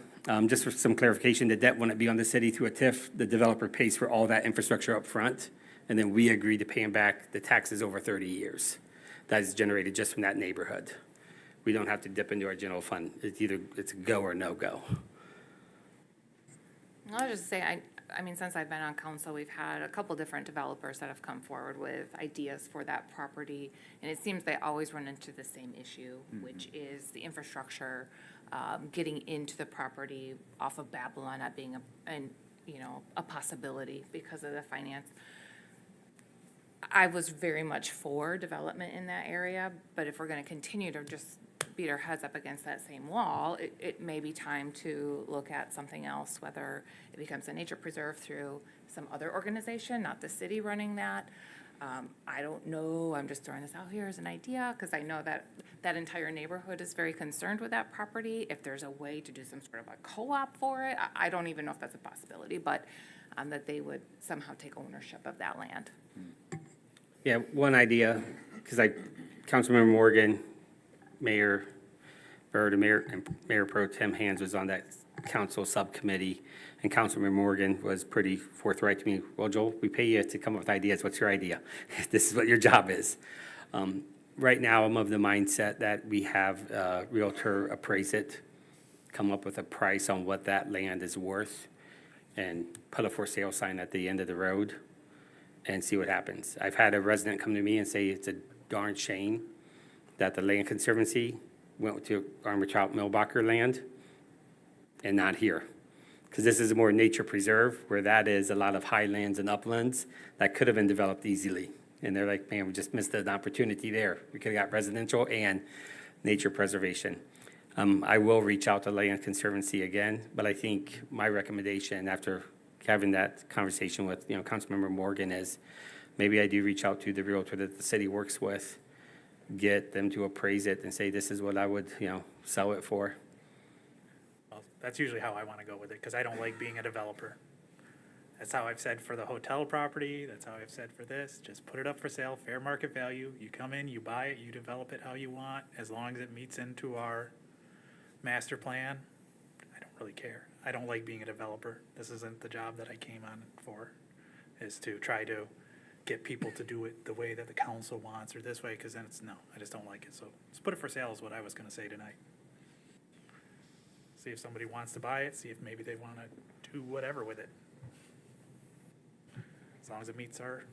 Just for some clarification, the debt wouldn't be on the city through a TIF. The developer pays for all that infrastructure up front, and then we agree to pay him back the taxes over 30 years. That is generated just from that neighborhood. We don't have to dip into our general fund. It's a go or no go. I'll just say, I mean, since I've been on council, we've had a couple different developers that have come forward with ideas for that property. And it seems they always run into the same issue, which is the infrastructure, getting into the property off of Babylon not being a possibility because of the finance. I was very much for development in that area, but if we're gonna continue to just beat our heads up against that same wall, it may be time to look at something else, whether it becomes a nature preserve through some other organization, not the city running that. I don't know, I'm just throwing this out here as an idea, because I know that that entire neighborhood is very concerned with that property. If there's a way to do some sort of a co-op for it, I don't even know if that's a possibility, but that they would somehow take ownership of that land. Yeah, one idea, because Councilmember Morgan, Mayor Byrd, and Mayor Pro Tem Hands was on that council subcommittee, and Councilmember Morgan was pretty forthright to me. Well, Joel, we pay you to come up with ideas. What's your idea? This is what your job is. Right now, I'm of the mindset that we have a realtor appraise it, come up with a price on what that land is worth, and put a for sale sign at the end of the road and see what happens. I've had a resident come to me and say it's a darn shame that the Land Conservancy went to Armor-Trout Millbacher land and not here. Because this is a more nature preserve, where that is a lot of highlands and uplands that could have been developed easily. And they're like, man, we just missed an opportunity there. We could have got residential and nature preservation. I will reach out to Land Conservancy again, but I think my recommendation after having that conversation with, Councilmember Morgan is maybe I do reach out to the realtor that the city works with, get them to appraise it and say, this is what I would, sell it for. Well, that's usually how I want to go with it, because I don't like being a developer. That's how I've said for the hotel property, that's how I've said for this, just put it up for sale, fair market value, you come in, you buy it, you develop it how you want, as long as it meets into our master plan, I don't really care. I don't like being a developer. This isn't the job that I came on for, is to try to get people to do it the way that the council wants or this way, because then I just don't like it. So let's put it for sale is what I was gonna say tonight. See if somebody wants to buy it, see if maybe they wanna do whatever with it. As long as it meets our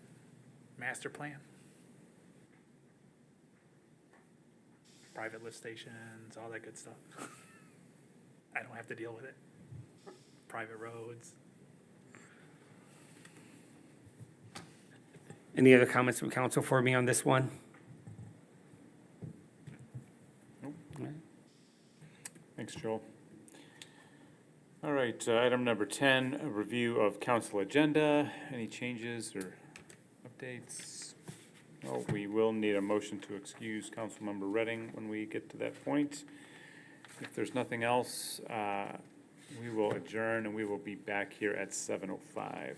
master plan. Private lift stations, all that good stuff. I don't have to deal with it. Private roads. Any other comments from council for me on this one? Thanks, Joel. All right, item number 10, a review of council agenda. Any changes or updates? Oh, we will need a motion to excuse Councilmember Redding when we get to that point. If there's nothing else, we will adjourn and we will be back here at 7:05.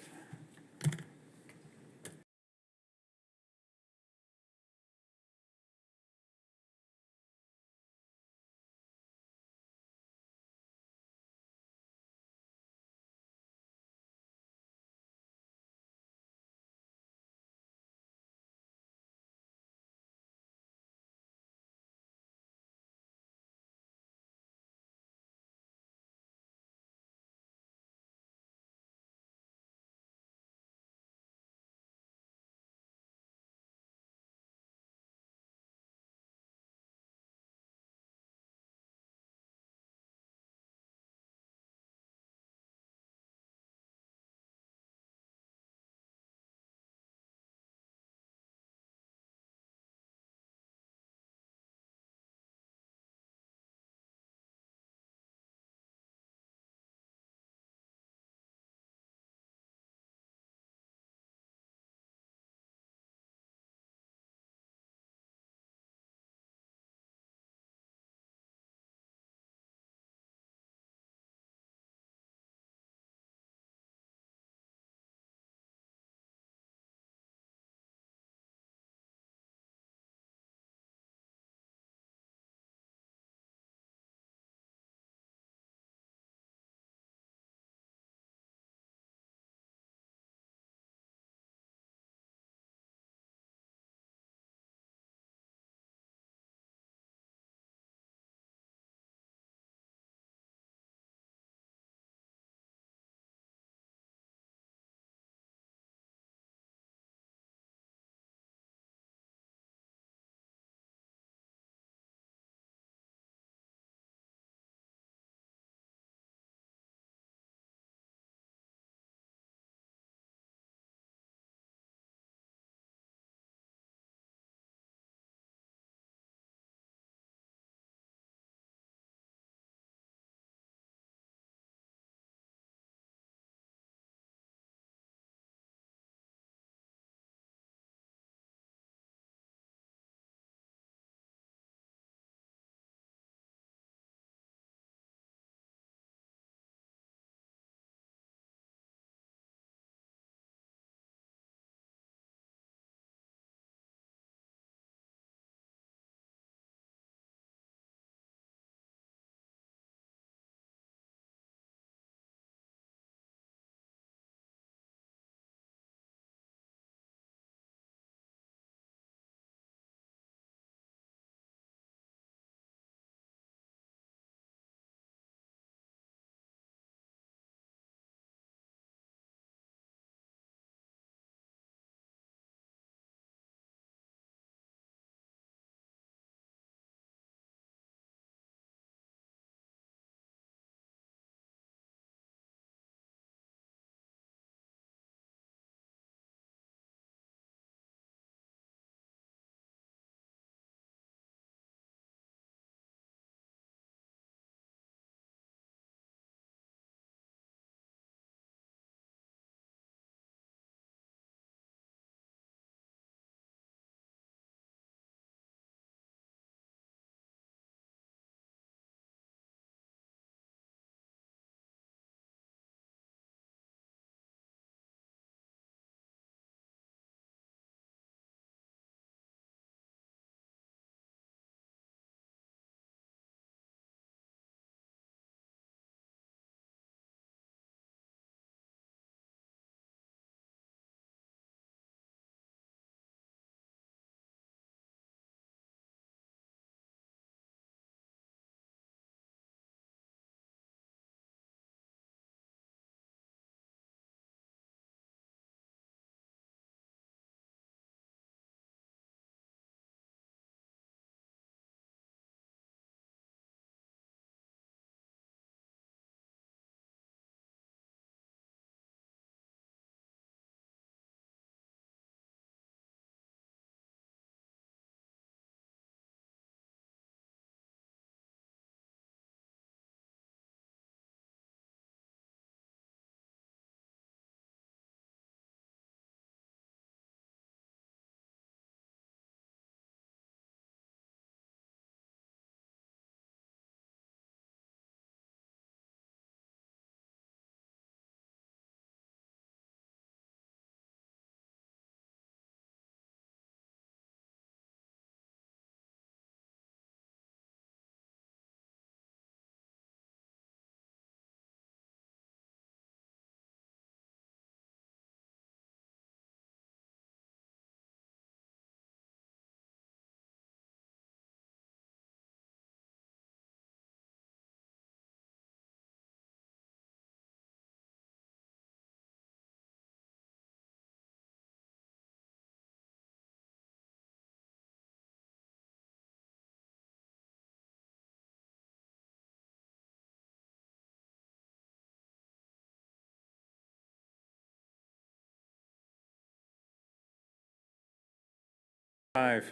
5.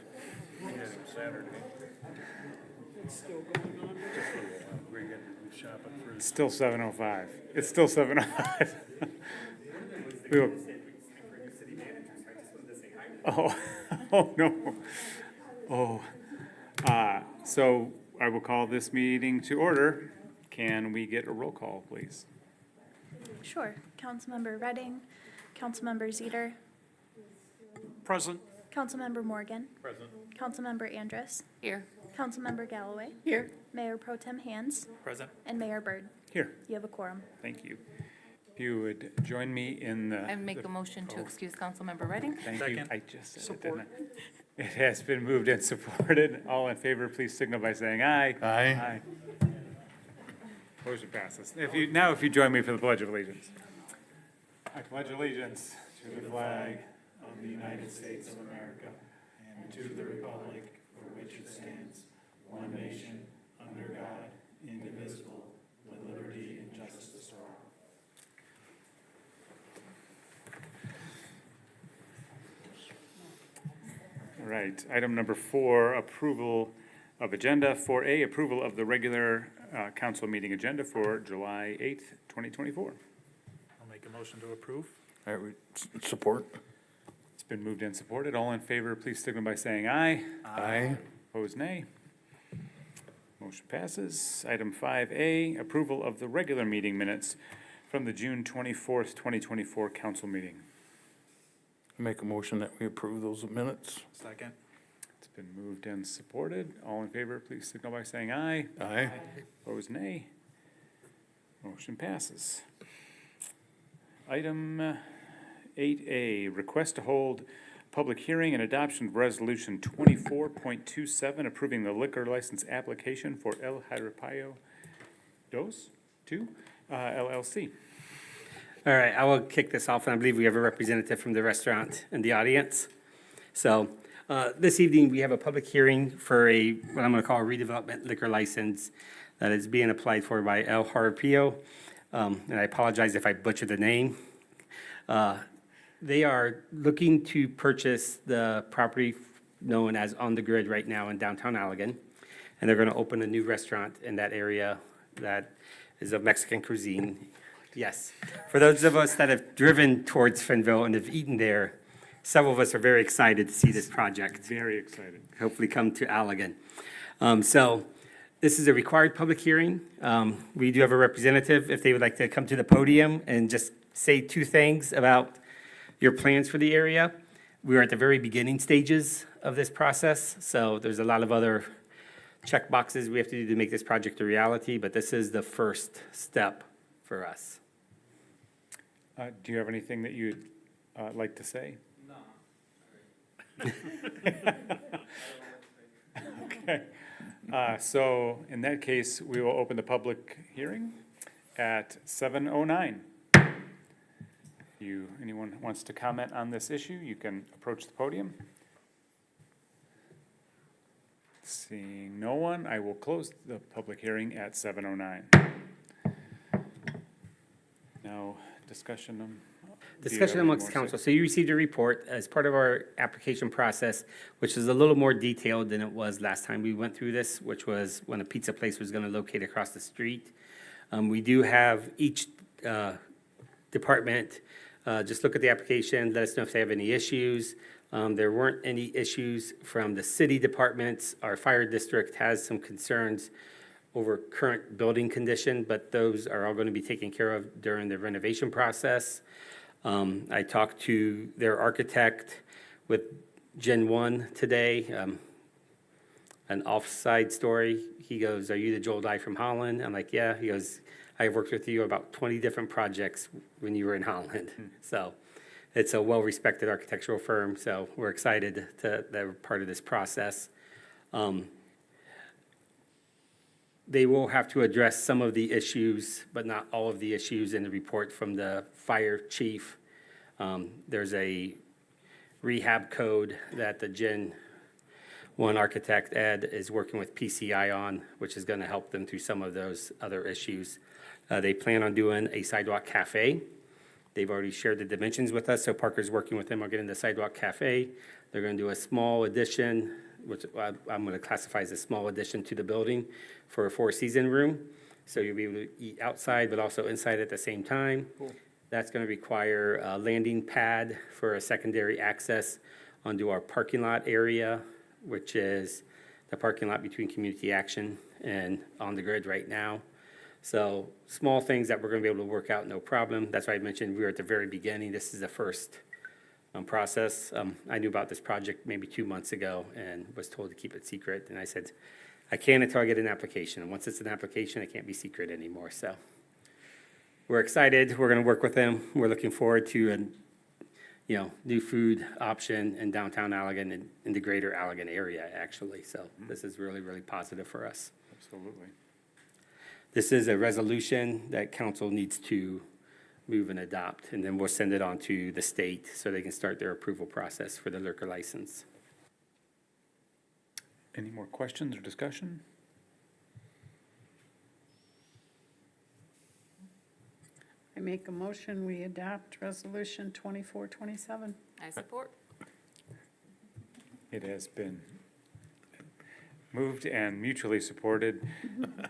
It's still 7:05. It's still 7:05. We will- Oh, oh, no. Oh, so I will call this meeting to order. Can we get a roll call, please? Sure. Councilmember Redding, Councilmember Zeter, Present. Councilmember Morgan. Present. Councilmember Andrus, Here. Councilmember Galloway, Here. Mayor Pro Tem Hands, Present. and Mayor Byrd. Here, You have a quorum. thank you. If you would join me in the. I make a motion to excuse Councilmember Redding. Thank you. Second. I just said it, didn't I? It has been moved and supported. All in favor, please signal by saying aye. Aye. Motion passes. If you join me for the Pledge of Allegiance. I pledge allegiance to the flag of the United States of America and to the republic for which it stands, one nation, under God, indivisible, with liberty and justice for all. All right, item number 4, approval of agenda. 4A, approval of the regular council meeting agenda for July 8th, 2024. I'll make a motion to approve. All right, support. It's been moved and supported. All in favor, please signal by saying aye. Aye. Opposed, nay. Motion passes. Item 5A, approval of the regular meeting minutes from the June 24th, 2024 council meeting. Make a motion that we approve those minutes. Second. It's been moved and supported. All in favor, please signal by saying aye. Aye. Opposed, nay. Motion passes. Item 8A, request to hold public hearing and adoption of Resolution 24.27, approving the liquor license application for El Jaripeo Dos 2 LLC. All right, I will kick this off, and I believe we have a representative from the restaurant in the audience. So this evening, we have a public hearing for what I'm going to call a redevelopment liquor license that is being applied for by El Jaripeo. And I apologize if I butcher the name. They are looking to purchase the property known as On the Grid right now in downtown Allegan. And they're going to open a new restaurant in that area that is of Mexican cuisine. Yes. For those of us that have driven towards Finville and have eaten there, several of us are very excited to see this project Very excited. hopefully come to Allegan. So this is a required public hearing. We do have a representative, if they would like to come to the podium and just say 2 things about your plans for the area. We are at the very beginning stages of this process, so there's a lot of other check boxes we have to do to make this project a reality, but this is the first step for us. Do you have anything that you'd like to say? No. Okay. So in that case, we will open the public hearing at 7:09. Anyone wants to comment on this issue, you can approach the podium. Seeing no one, I will close the public hearing at 7:09. Now, discussion. Do you have Discussion any amongst more council. So you received a report as part of our application process, which is a little more detailed than it was last time we went through this, which was when a pizza place was going to locate across the street. We do have each department just look at the application, let us know if they have any issues. There weren't any issues from the city departments. Our fire district has some concerns over current building condition, but those are all going to be taken care of during the renovation process. I talked to their architect with Gen 1 today, an offside story. He goes, "Are you the Joel Dye from Holland?" I'm like, "Yeah." He goes, "I've worked with you about 20 different projects when you were in Holland." So it's a well-respected architectural firm, so we're excited that we're part of this process. They will have to address some of the issues, but not all of the issues in the report from the fire chief. There's a rehab code that the Gen 1 architect, Ed, is working with PCI on, which is going to help them through some of those other issues. They plan on doing a sidewalk cafe. They've already shared the dimensions with us, so Parker's working with them on getting the sidewalk cafe. They're gonna do a small addition, which I'm gonna classify as a small addition to the building for a four-season room. So you'll be able to eat outside, but also inside at the same time. That's gonna require a landing pad for a secondary access onto our parking lot area, which is the parking lot between Community Action and On the Grid right now. So small things that we're gonna be able to work out, no problem. That's why I mentioned we were at the very beginning. This is the first process. I knew about this project maybe 2 months ago and was told to keep it secret. And I said, I can't until I get an application. And once it's an application, it can't be secret anymore. So we're excited. We're gonna work with them. We're looking forward to an new food option in downtown Allegan and in the greater Allegan area, actually. So this is really, really positive for us. Absolutely. This is a resolution that council needs to move and adopt, and then we'll send it on to the state so they can start their approval process for the liquor license. Any more questions or discussion? I make a motion, we adopt Resolution 2427. I support. It has been moved and mutually supported.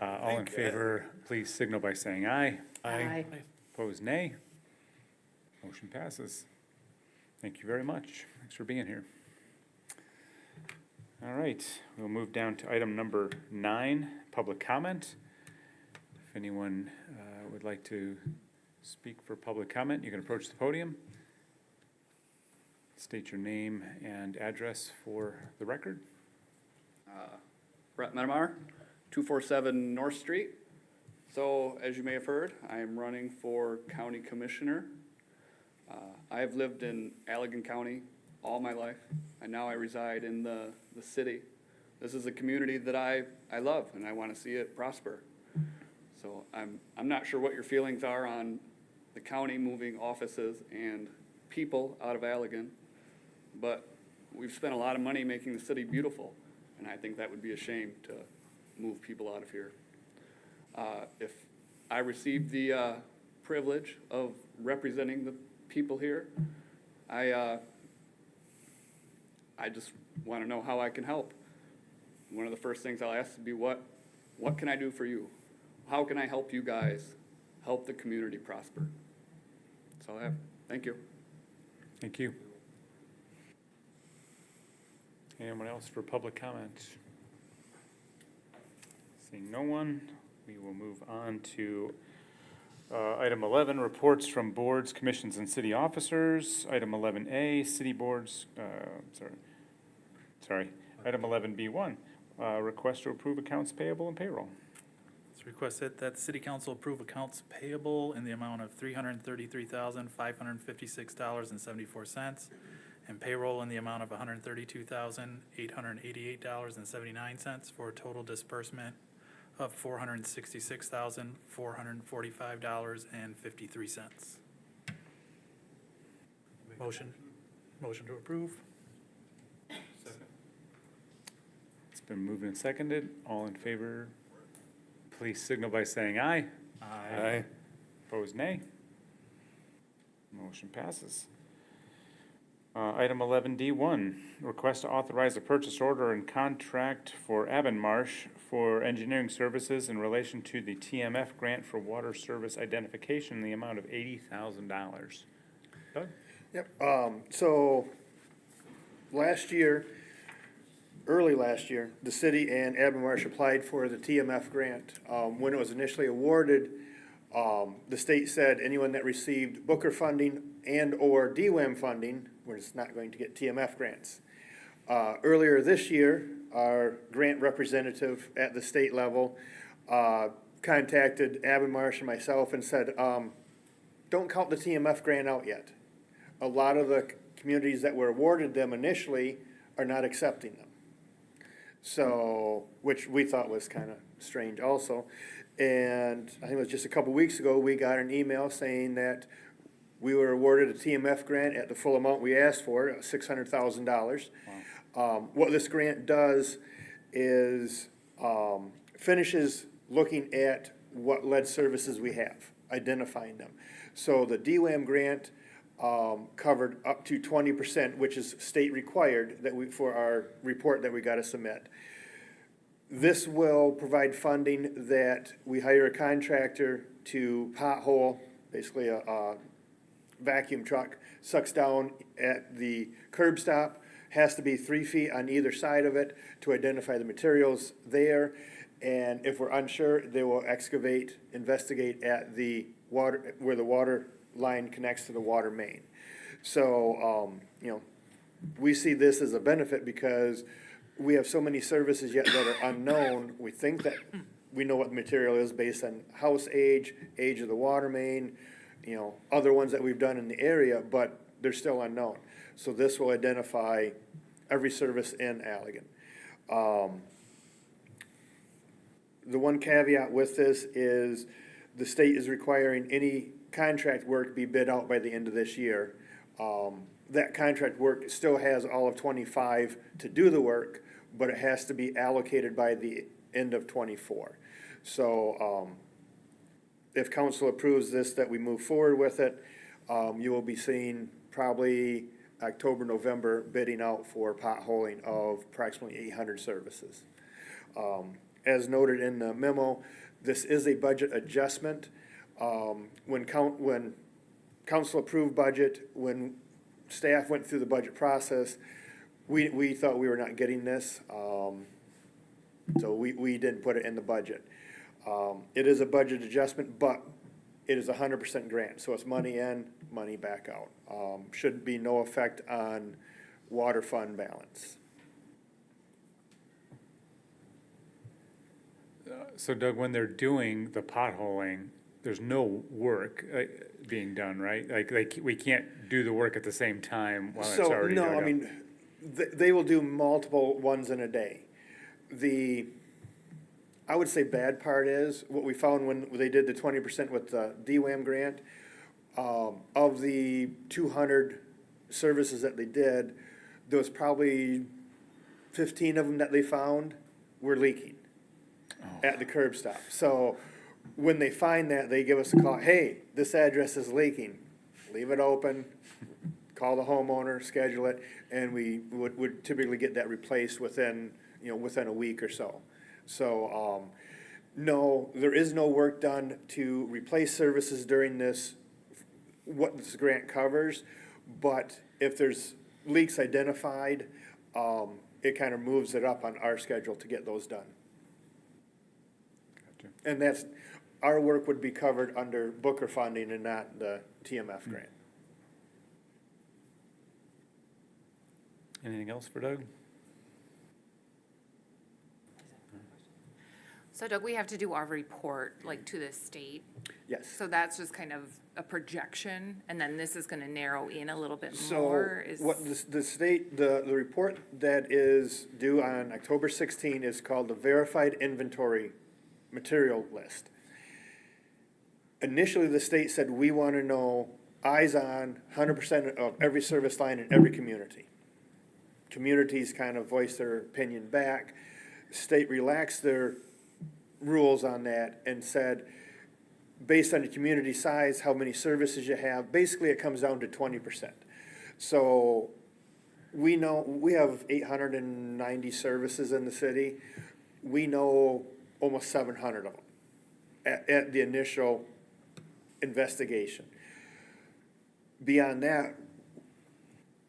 All in favor, please signal by saying aye. Aye. Opposed, nay. Motion passes. Thank you very much. Thanks for being here. All right, we'll move down to item number 9, public comment. If anyone would like to speak for public comment, you can approach the podium. State your name and address for the record. Brett Metamar, 247 North Street. So, as you may have heard, I am running for county commissioner. I have lived in Allegan County all my life, and now I reside in the city. This is a community that I love, and I want to see it prosper. So I'm not sure what your feelings are on the county moving offices and people out of Allegan, but we've spent a lot of money making the city beautiful, and I think that would be a shame to move people out of here. If I received the privilege of representing the people here, I just want to know how I can help. One of the first things I'll ask would be, what can I do for you? How can I help you guys help the community prosper? That's all I have. Thank you. Thank you. Anyone else for public comment? Seeing no one, we will move on to item 11, reports from boards, commissions, and city officers. Item 11A, city boards, item 11B1, request to approve accounts payable and payroll. It's requested that the city council approve accounts payable in the amount of $333,556.74 and payroll in the amount of $132,888.79 for a total disbursement of $466,445.53. Motion to approve. It's been moved and seconded. All in favor, please signal by saying aye. Aye. Opposed, nay. Motion passes. Item 11D1, request to authorize a purchase order and contract for Abonmarche for engineering services in relation to the TMF grant for water service identification in the amount of $80,000. Doug? Yep, so early last year, the city and Abonmarche applied for the TMF grant. When it was initially awarded, the state said anyone that received Booker funding and/or DWAM funding was not going to get TMF grants. Earlier this year, our grant representative at the state level contacted Abonmarche and myself and said, don't count the TMF grant out yet. A lot of the communities that were awarded them initially are not accepting them. So, which we thought was kind of strange also. And I think it was just a couple weeks ago, we got an email saying that we were awarded a TMF grant at the full amount we asked for, $600,000. What this grant does is finishes looking at what lead services we have, identifying them. So the DWAM grant covered up to 20%, which is state required that we, for our report that we gotta submit. This will provide funding that we hire a contractor to pothole, basically a vacuum truck, sucks down at the curb stop, has to be 3 feet on either side of it to identify the materials there. And if we're unsure, they will excavate, investigate at the water, where the water line connects to the water main. So, we see this as a benefit because we have so many services yet that are unknown. We think that we know what the material is based on house age, age of the water main, other ones that we've done in the area, but they're still unknown. So this will identify every service in Allegan. The one caveat with this is the state is requiring any contract work be bid out by the end of this year. That contract work still has all of '25 to do the work, but it has to be allocated by the end of '24. So, if council approves this, that we move forward with it, you will be seeing probably October, November bidding out for potholing of approximately 800 services. As noted in the memo, this is a budget adjustment. When council approved budget, when staff went through the budget process, we thought we were not getting this, so we didn't put it in the budget. It is a budget adjustment, but it is 100% grant, so it's money in, money back out. Should be no effect on water fund balance. So Doug, when they're doing the potholing, there's no work being done, right? Like, we can't do the work at the same time while it's already dug So, no, up. I mean, they will do multiple ones in a day. I would say bad part is, what we found when they did the 20% with the DWAM grant, of the 200 services that they did, there was probably 15 of them that they found were leaking at the curb stop. So when they find that, they give us a call, hey, this address is leaking, leave it open, call the homeowner, schedule it, and we would typically get that replaced within a week or so. So, no, there is no work done to replace services during this, what this grant covers, but if there's leaks identified, it kind of moves it up on our schedule to get those done. Gotcha. And that's, our work would be covered under Booker funding and not the TMF grant. Anything else for Doug? So Doug, we have to do our report, like, to the state. Yes. So that's just kind of a projection, and then this is gonna narrow in a little bit So more? what the state, the report that is due on October 16 is called the Verified Inventory Material List. Initially, the state said, we want to know eyes on 100% of every service line in every community. Communities kind of voiced their opinion back. State relaxed their rules on that and said, based on the community size, how many services you have, basically it comes down to 20%. So we know, we have 890 services in the city. We know almost 700 of them at the initial investigation. Beyond that,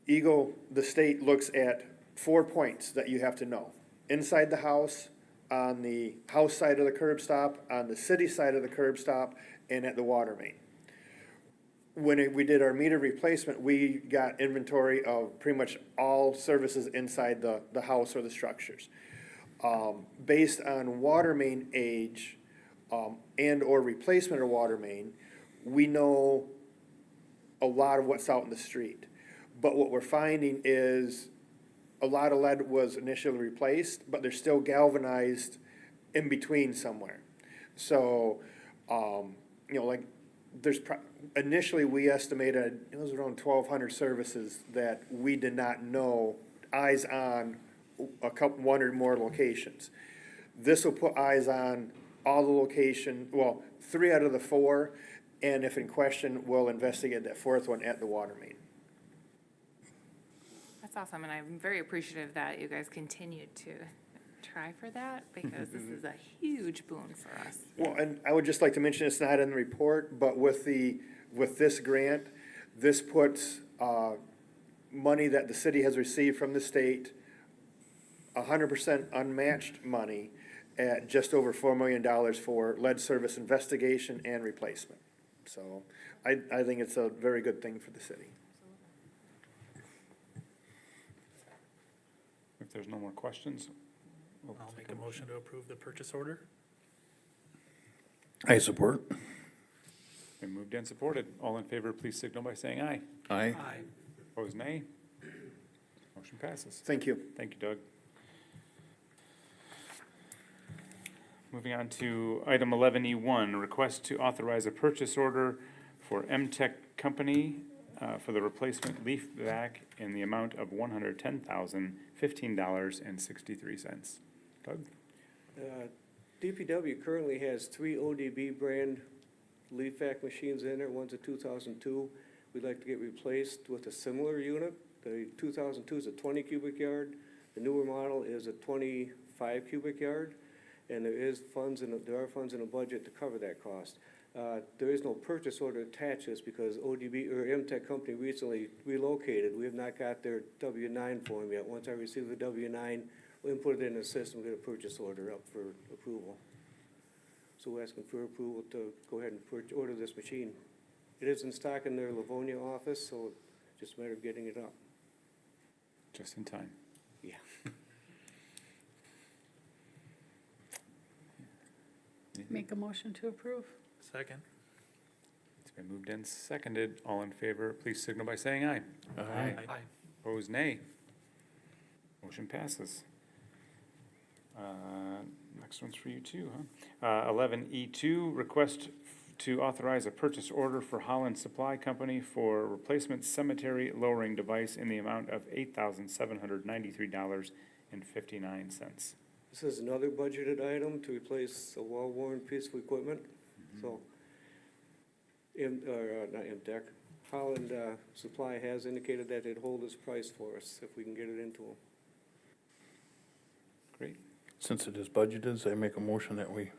the state looks at 4 points that you have to know. Inside the house, on the house side of the curb stop, on the city side of the curb stop, and at the water main. When we did our meter replacement, we got inventory of pretty much all services inside the house or the structures. Based on water main age and or replacement of water main, we know a lot of what's out in the street. But what we're finding is a lot of lead was initially replaced, but they're still galvanized in between somewhere. So, like, initially we estimated it was around 1,200 services that we did not know eyes on one or more locations. This will put eyes on all the location, well, 3 out of the 4, and if in question, we'll investigate that fourth one at the water main. That's awesome, and I'm very appreciative that you guys continued to try for that, because this is a huge boon for us. Well, and I would just like to mention, it's not in the report, but with this grant, this puts, money that the city has received from the state, 100% unmatched money at just over $4 million for lead service investigation and replacement. So I think it's a very good thing for the city. If there's no more questions, we'll I'll take make a motion to approve the purchase order. I support. Been moved and supported. All in favor, please signal by saying aye. Aye. Opposed, nay. Motion passes. Thank you. Thank you, Doug. Moving on to item 11E1, request to authorize a purchase order for MTECH Company for the replacement leaf vac in the amount of $110,015.63. Doug? DPW currently has 3 ODB brand leaf vac machines in there. One's a 2002. We'd like to get replaced with a similar unit. The 2002 is a 20 cubic yard. The newer model is a 25 cubic yard. And there are funds in the budget to cover that cost. There is no purchase order attached to this because MTECH Company recently relocated. We have not got their W-9 form yet. Once I receive the W-9, we'll put it in the system, get a purchase order up for approval. So we're asking for approval to go ahead and order this machine. It is in stock in their Livonia office, so it's just a matter of getting it up. Just in time. Yeah. Make a motion to approve. Second. It's been moved and seconded. All in favor, please signal by saying aye. Aye. Opposed, nay. Motion passes. Next one's for you too, huh? 11E2, request to authorize a purchase order for Holland Supply Company for replacement cemetery lowering device in the amount of $8,793.59. This is another budgeted item to replace a well-worn piece of equipment. So, not MTECH, Holland Supply has indicated that they'd hold this price for us if we can get it into them. Great. Since it is budgeted, I make a motion that we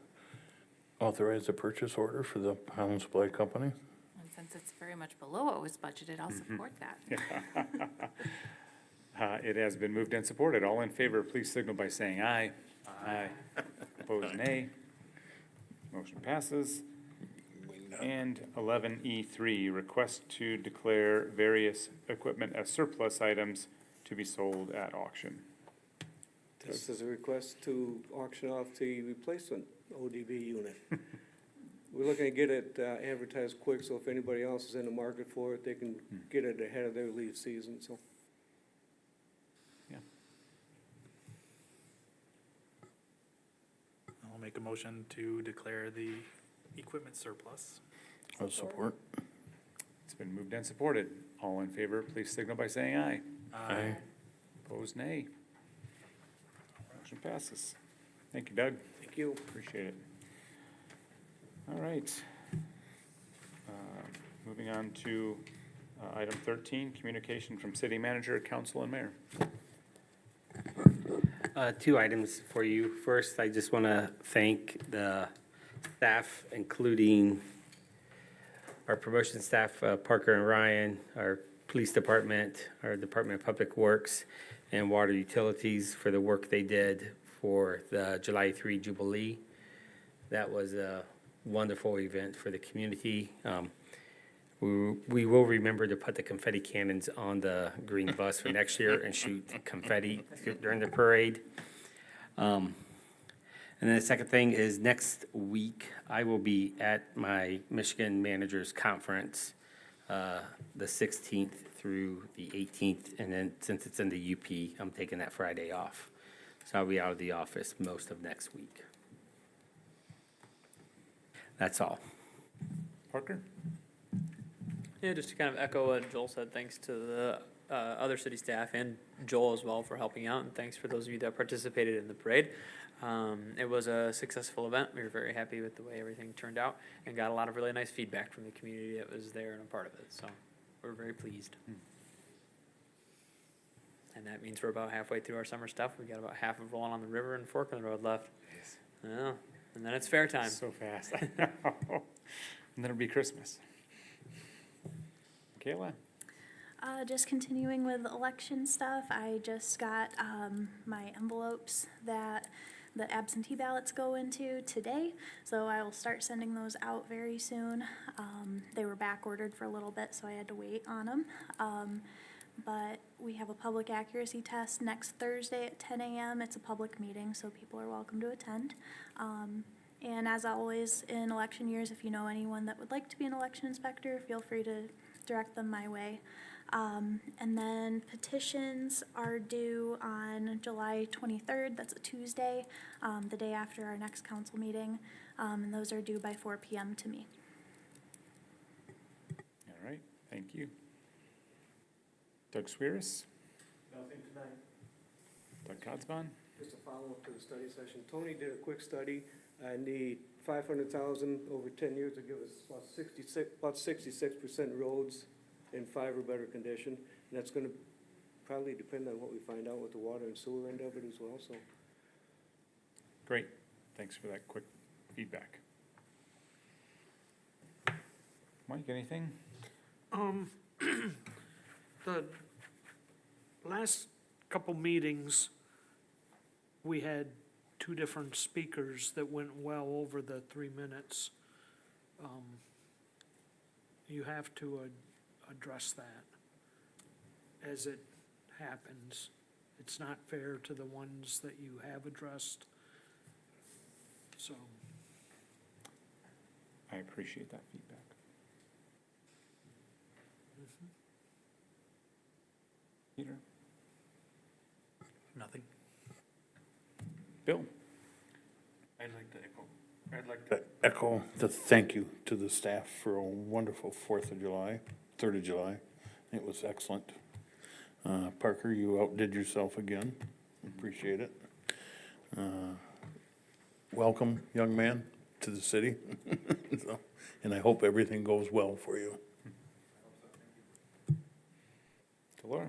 authorize the purchase order for the Holland Supply Company. And since it's very much below what was budgeted, I'll support that. It has been moved and supported. All in favor, please signal by saying aye. Aye. Opposed, nay. Motion passes. And 11E3, request to declare various equipment as surplus items to be sold at auction. This is a request to auction off the replacement ODB unit. We're looking to get it advertised quick, so if anybody else is in the market for it, they can get it ahead of their leaf season, so. I'll make a motion to declare the equipment surplus. I'll support. It's been moved and supported. All in favor, please signal by saying aye. Aye. Opposed, nay. Motion passes. Thank you, Doug. Thank you. Appreciate it. All right. Moving on to item 13, communication from city manager, council, and mayor. 2 items for you. First, I just want to thank the staff, including our promotion staff, Parker and Ryan, our police department, our Department of Public Works, and Water Utilities for the work they did for the July 3 Jubilee. That was a wonderful event for the community. We will remember to put the confetti cannons on the green bus for next year and shoot confetti during the parade. And then the second thing is next week, I will be at my Michigan Managers Conference, the 16th through the 18th. And then since it's in the UP, I'm taking that Friday off. So I'll be out of the office most of next week. That's all. Parker? Yeah, just to kind of echo what Joel said, thanks to the other city staff and Joel as well for helping out, and thanks for those of you that participated in the parade. It was a successful event. We were very happy with the way everything turned out and got a lot of really nice feedback from the community that was there and a part of it, so we're very pleased. And that means we're about halfway through our summer stuff. We got about half of Rolling on the River and Fork on the Road left. Well, and then it's fair time. So fast. I know. And then it'll be Christmas. Kayla? Just continuing with election stuff, I just got my envelopes that the absentee ballots go into today, so I will start sending those out very soon. They were back ordered for a little bit, so I had to wait on them. But we have a public accuracy test next Thursday at 10 a.m. It's a public meeting, so people are welcome to attend. And as always in election years, if you know anyone that would like to be an election inspector, feel free to direct them my way. And then petitions are due on July 23rd, that's a Tuesday, the day after our next council meeting. And those are due by 4 p.m. to me. All right, thank you. Doug Swiris? Nothing tonight. Doug Kotzbon? Just a follow-up to the study session. Tony did a quick study. I need 500,000 over 10 years to give us about 66% roads in 5 or better condition. And that's gonna probably depend on what we find out with the water and sewer end of it as well, so. Great, thanks for that quick feedback. Mike, anything? The last couple meetings, we had 2 different speakers that went well over the 3 minutes. You have to address that as it happens. It's not fair to the ones that you have addressed. So, I appreciate that feedback. Peter? Nothing. Bill? I'd like to echo the thank you to the staff for a wonderful 4th of July, 3rd of July. It was excellent. Parker, you outdid yourself again. Appreciate it. Welcome, young man, to the city. So, and I hope everything goes well for you. Laura?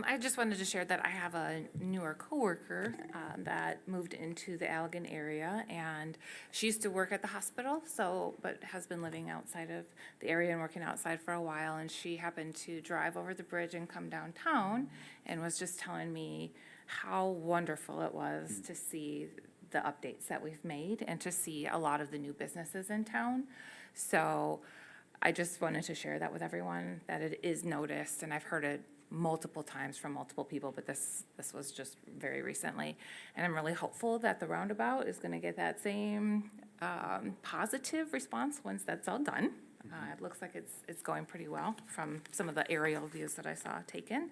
I just wanted to share that I have a newer coworker that moved into the Allegan area, and she used to work at the hospital, but has been living outside of the area and working outside for a while, and she happened to drive over the bridge and come downtown and was just telling me how wonderful it was to see the updates that we've made and to see a lot of the new businesses in town. So I just wanted to share that with everyone, that it is noticed, and I've heard it multiple times from multiple people, but this was just very recently. And I'm really hopeful that the roundabout is gonna get that same positive response once that's all done. It looks like it's going pretty well from some of the aerial views that I saw taken.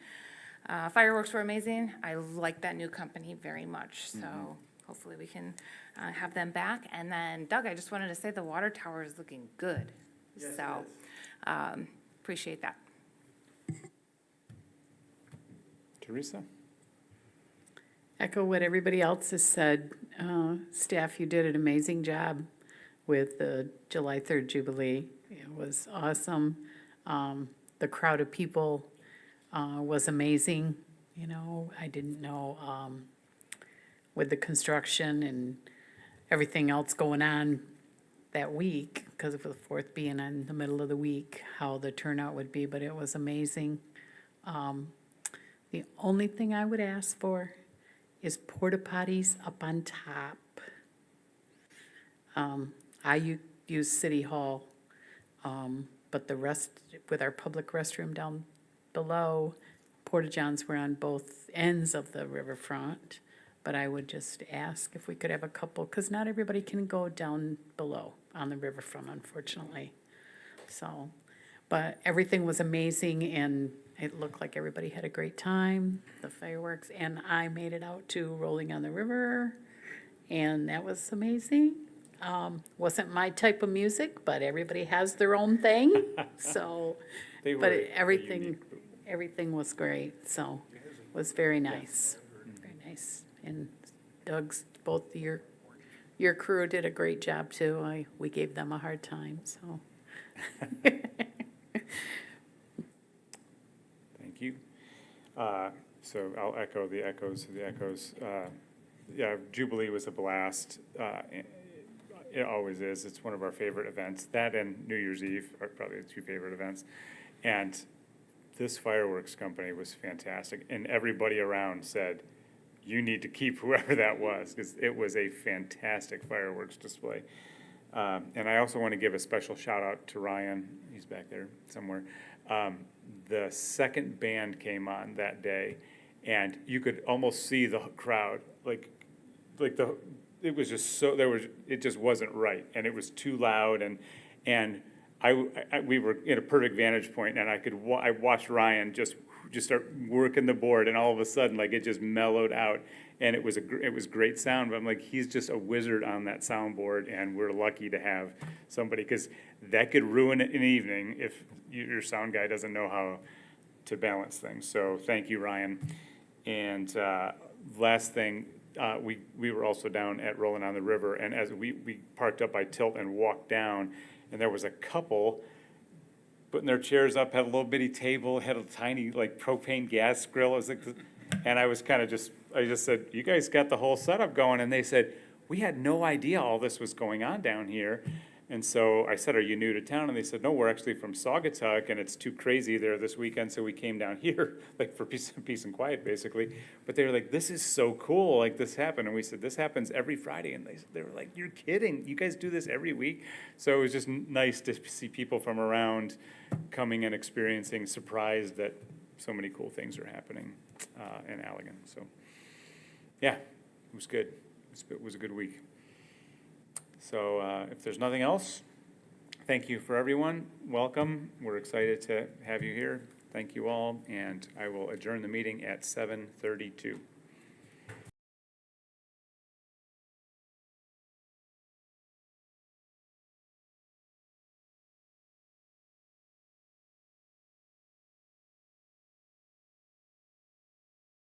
Fireworks were amazing. I like that new company very much, so hopefully we can have them back. And then Doug, I just wanted to say the water tower is looking good. Yes, So, appreciate that. Teresa? Echo what everybody else has said. Staff, you did an amazing job with the July 3rd Jubilee. It was awesome. The crowd of people was amazing. You know, I didn't know with the construction and everything else going on that week, because of the 4th being in the middle of the week, how the turnout would be, but it was amazing. The only thing I would ask for is porta potties up on top. I use City Hall, but the rest, with our public restroom down below, porta johns were on both ends of the riverfront. But I would just ask if we could have a couple, because not everybody can go down below on the riverfront, unfortunately. So, but everything was amazing, and it looked like everybody had a great time, the fireworks, and I made it out to Rolling on the River, and that was amazing. Wasn't my type of music, but everybody has their own thing, so. They But were everything, unique. everything was great, so it was very nice, very nice. And Doug's, both your crew did a great job too. We gave them a hard time, so. Thank you. So I'll echo the echoes of the echoes. Yeah, Jubilee was a blast. It always is. It's one of our favorite events. That and New Year's Eve are probably the two favorite events. And this fireworks company was fantastic. And everybody around said, you need to keep whoever that was, because it was a fantastic fireworks display. And I also want to give a special shout out to Ryan. He's back there somewhere. The second band came on that day, and you could almost see the crowd, it was just so, it just wasn't right, and it was too loud, and we were in a perfect vantage point, and I watched Ryan just start working the board, and all of a sudden, like, it just mellowed out, and it was great sound, but I'm like, he's just a wizard on that soundboard, and we're lucky to have somebody, because that could ruin an evening if your sound guy doesn't know how to balance things. So thank you, Ryan. And last thing, we were also down at Rolling on the River, and as we parked up by Tilt and walked down, and there was a couple putting their chairs up, had a little bitty table, had a tiny like propane gas grill. I was like, and I was kind of I just said, you guys got the whole setup going, and they said, we had no idea all this was going on down here. And so I said, are you new to town? And they said, no, we're actually from Saugatuck, and it's too crazy there this weekend, so we came down here, like, for peace and quiet, basically. But they were like, this is so cool, like, this happened. And we said, this happens every Friday. And they were like, you're kidding, you guys do this every week? So it was just nice to see people from around coming and experiencing, surprised that so many cool things are happening in Allegan. So, yeah, it was good. It was a good week. So if there's nothing else, thank you for everyone. Welcome. We're excited to have you here. Thank you all, and I will adjourn the meeting at 7:32.